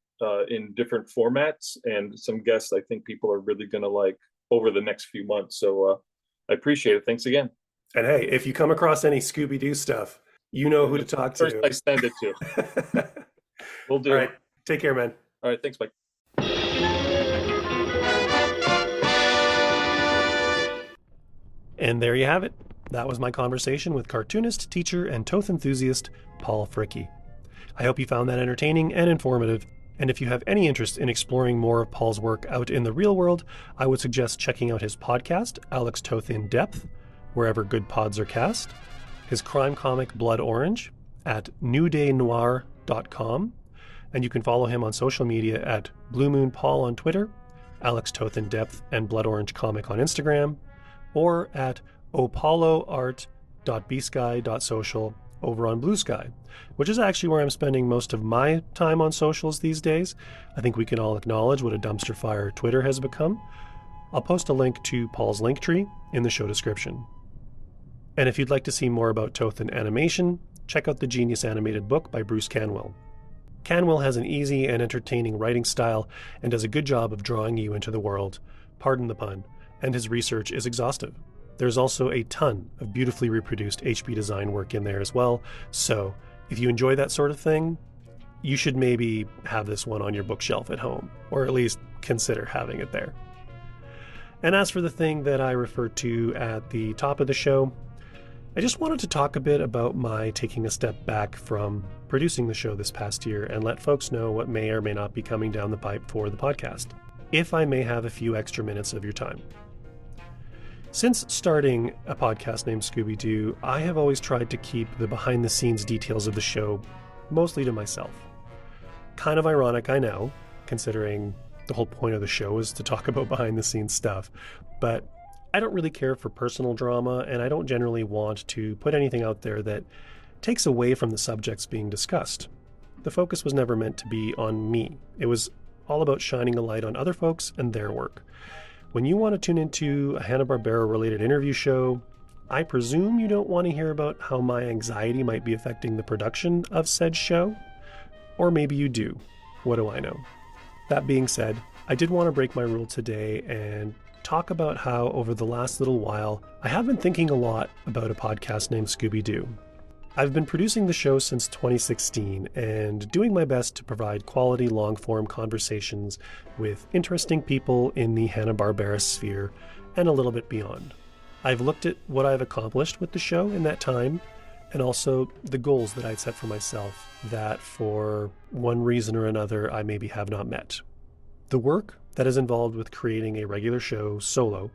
in different formats, and some guests I think people are really going to like over the next few months. So I appreciate it. Thanks again. And hey, if you come across any Scooby-Doo stuff, you know who to talk to. First I send it to. We'll do. All right. Take care, man. All right. Thanks, Mike. And there you have it. That was my conversation with cartoonist, teacher, and Toth enthusiast, Paul Fricke. I hope you found that entertaining and informative. And if you have any interest in exploring more of Paul's work out in the real world, I would suggest checking out his podcast, Alex Toth In Depth, wherever good pods are cast, his crime comic Blood Orange at newdaynoir.com, and you can follow him on social media at Blue Moon Paul on Twitter, Alex Toth In Depth and Blood Orange Comic on Instagram, or at opoloart.bsky.social over on Blue Sky, which is actually where I'm spending most of my time on socials these days. I think we can all acknowledge what a dumpster fire Twitter has become. I'll post a link to Paul's Linktree in the show description. And if you'd like to see more about Toth in animation, check out the Genius Animated Book by Bruce Canwell. Canwell has an easy and entertaining writing style and does a good job of drawing you into the world, pardon the pun, and his research is exhaustive. There's also a ton of beautifully reproduced HB design work in there as well, so if you enjoy that sort of thing, you should maybe have this one on your bookshelf at home, or at least consider having it there. And as for the thing that I referred to at the top of the show, I just wanted to talk a bit about my taking a step back from producing the show this past year and let folks know what may or may not be coming down the pipe for the podcast, if I may have a few extra minutes of your time. Since starting a podcast named Scooby-Doo, I have always tried to keep the behind-the-scenes details of the show mostly to myself. Kind of ironic, I know, considering the whole point of the show is to talk about behind-the-scenes stuff, but I don't really care for personal drama, and I don't generally want to put anything out there that takes away from the subjects being discussed. The focus was never meant to be on me. It was all about shining a light on other folks and their work. When you want to tune into a Hanna-Barbera related interview show, I presume you don't want to hear about how my anxiety might be affecting the production of said show. Or maybe you do. What do I know? That being said, I did want to break my rule today and talk about how over the last little while, I have been thinking a lot about a podcast named Scooby-Doo. I've been producing the show since 2016 and doing my best to provide quality long-form conversations with interesting people in the Hanna-Barbera sphere and a little bit beyond. I've looked at what I've accomplished with the show in that time and also the goals that I'd set for myself that for one reason or another I maybe have not met. The work that is involved with creating a regular show solo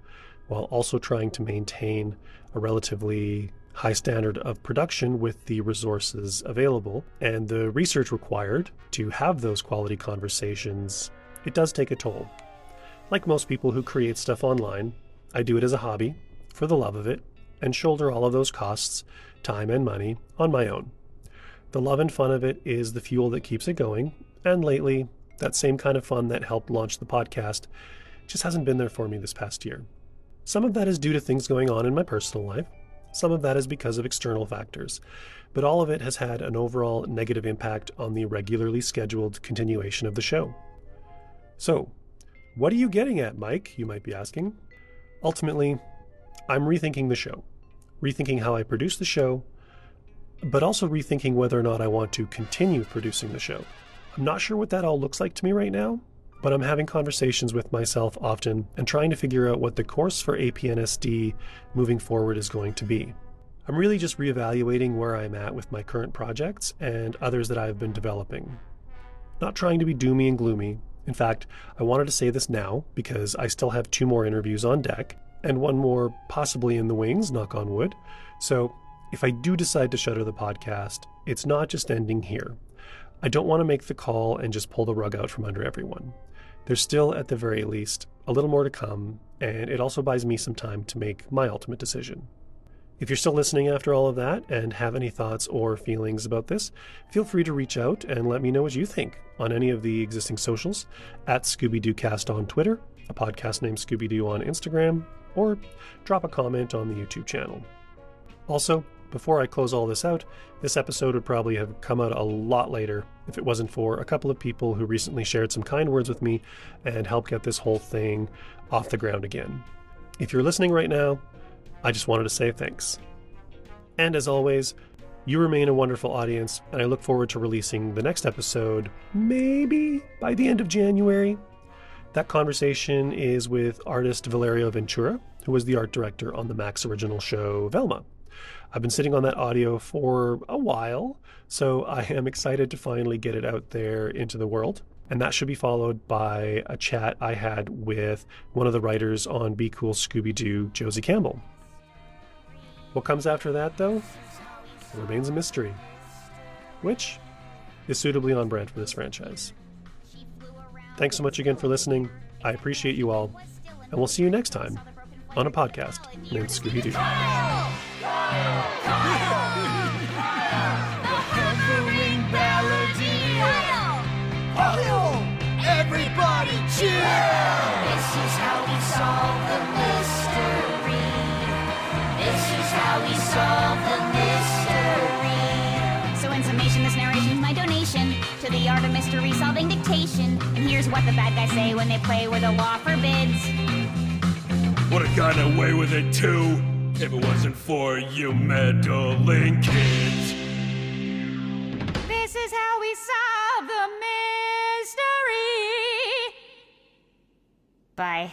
while also trying to maintain a relatively high standard of production with the resources available and the research required to have those quality conversations, it does take a toll. Like most people who create stuff online, I do it as a hobby, for the love of it, and shoulder all of those costs, time and money, on my own. The love and fun of it is the fuel that keeps it going, and lately, that same kind of fun that helped launch the podcast just hasn't been there for me this past year. Some of that is due to things going on in my personal life. Some of that is because of external factors, but all of it has had an overall negative impact on the regularly scheduled continuation of the show. So, what are you getting at, Mike, you might be asking? Ultimately, I'm rethinking the show, rethinking how I produce the show, but also rethinking whether or not I want to continue producing the show. I'm not sure what that all looks like to me right now, but I'm having conversations with myself often and trying to figure out what the course for APNSD moving forward is going to be. I'm really just reevaluating where I'm at with my current projects and others that I've been developing. Not trying to be doomy and gloomy. In fact, I wanted to say this now because I still have 2 more interviews on deck and 1 more possibly in the wings, knock on wood. So if I do decide to shutter the podcast, it's not just ending here. I don't want to make the call and just pull the rug out from under everyone. There's still, at the very least, a little more to come, and it also buys me some time to make my ultimate decision. If you're still listening after all of that and have any thoughts or feelings about this, feel free to reach out and let me know what you think on any of the existing socials, at Scooby-Doo on Twitter, a podcast named Scooby-Doo on Instagram, or drop a comment on the YouTube channel. Also, before I close all this out, this episode would probably have come out a lot later if it wasn't for a couple of people who recently shared some kind words with me and helped get this whole thing off the ground again. If you're listening right now, I just wanted to say thanks. And as always, you remain a wonderful audience, and I look forward to releasing the next episode, maybe by the end of January. That conversation is with artist Valerio Ventura, who was the art director on the Max original show Velma. I've been sitting on that audio for a while, so I am excited to finally get it out there into the world. And that should be followed by a chat I had with one of the writers on Be Cool Scooby-Doo, Josie Campbell. What comes after that, though, remains a mystery, which is suitably on brand for this franchise. Thanks so much again for listening. I appreciate you all, and we'll see you next time on a podcast named Scooby-Doo. Everybody cheer! This is how we solve the mystery. This is how we solve the mystery. So in summation, this narration is my donation to the art of mystery solving dictation. And here's what the bad guys say when they play where the law forbids. Would have gotten away with it too if it wasn't for you meddling kids. This is how we solve the mystery. Bye.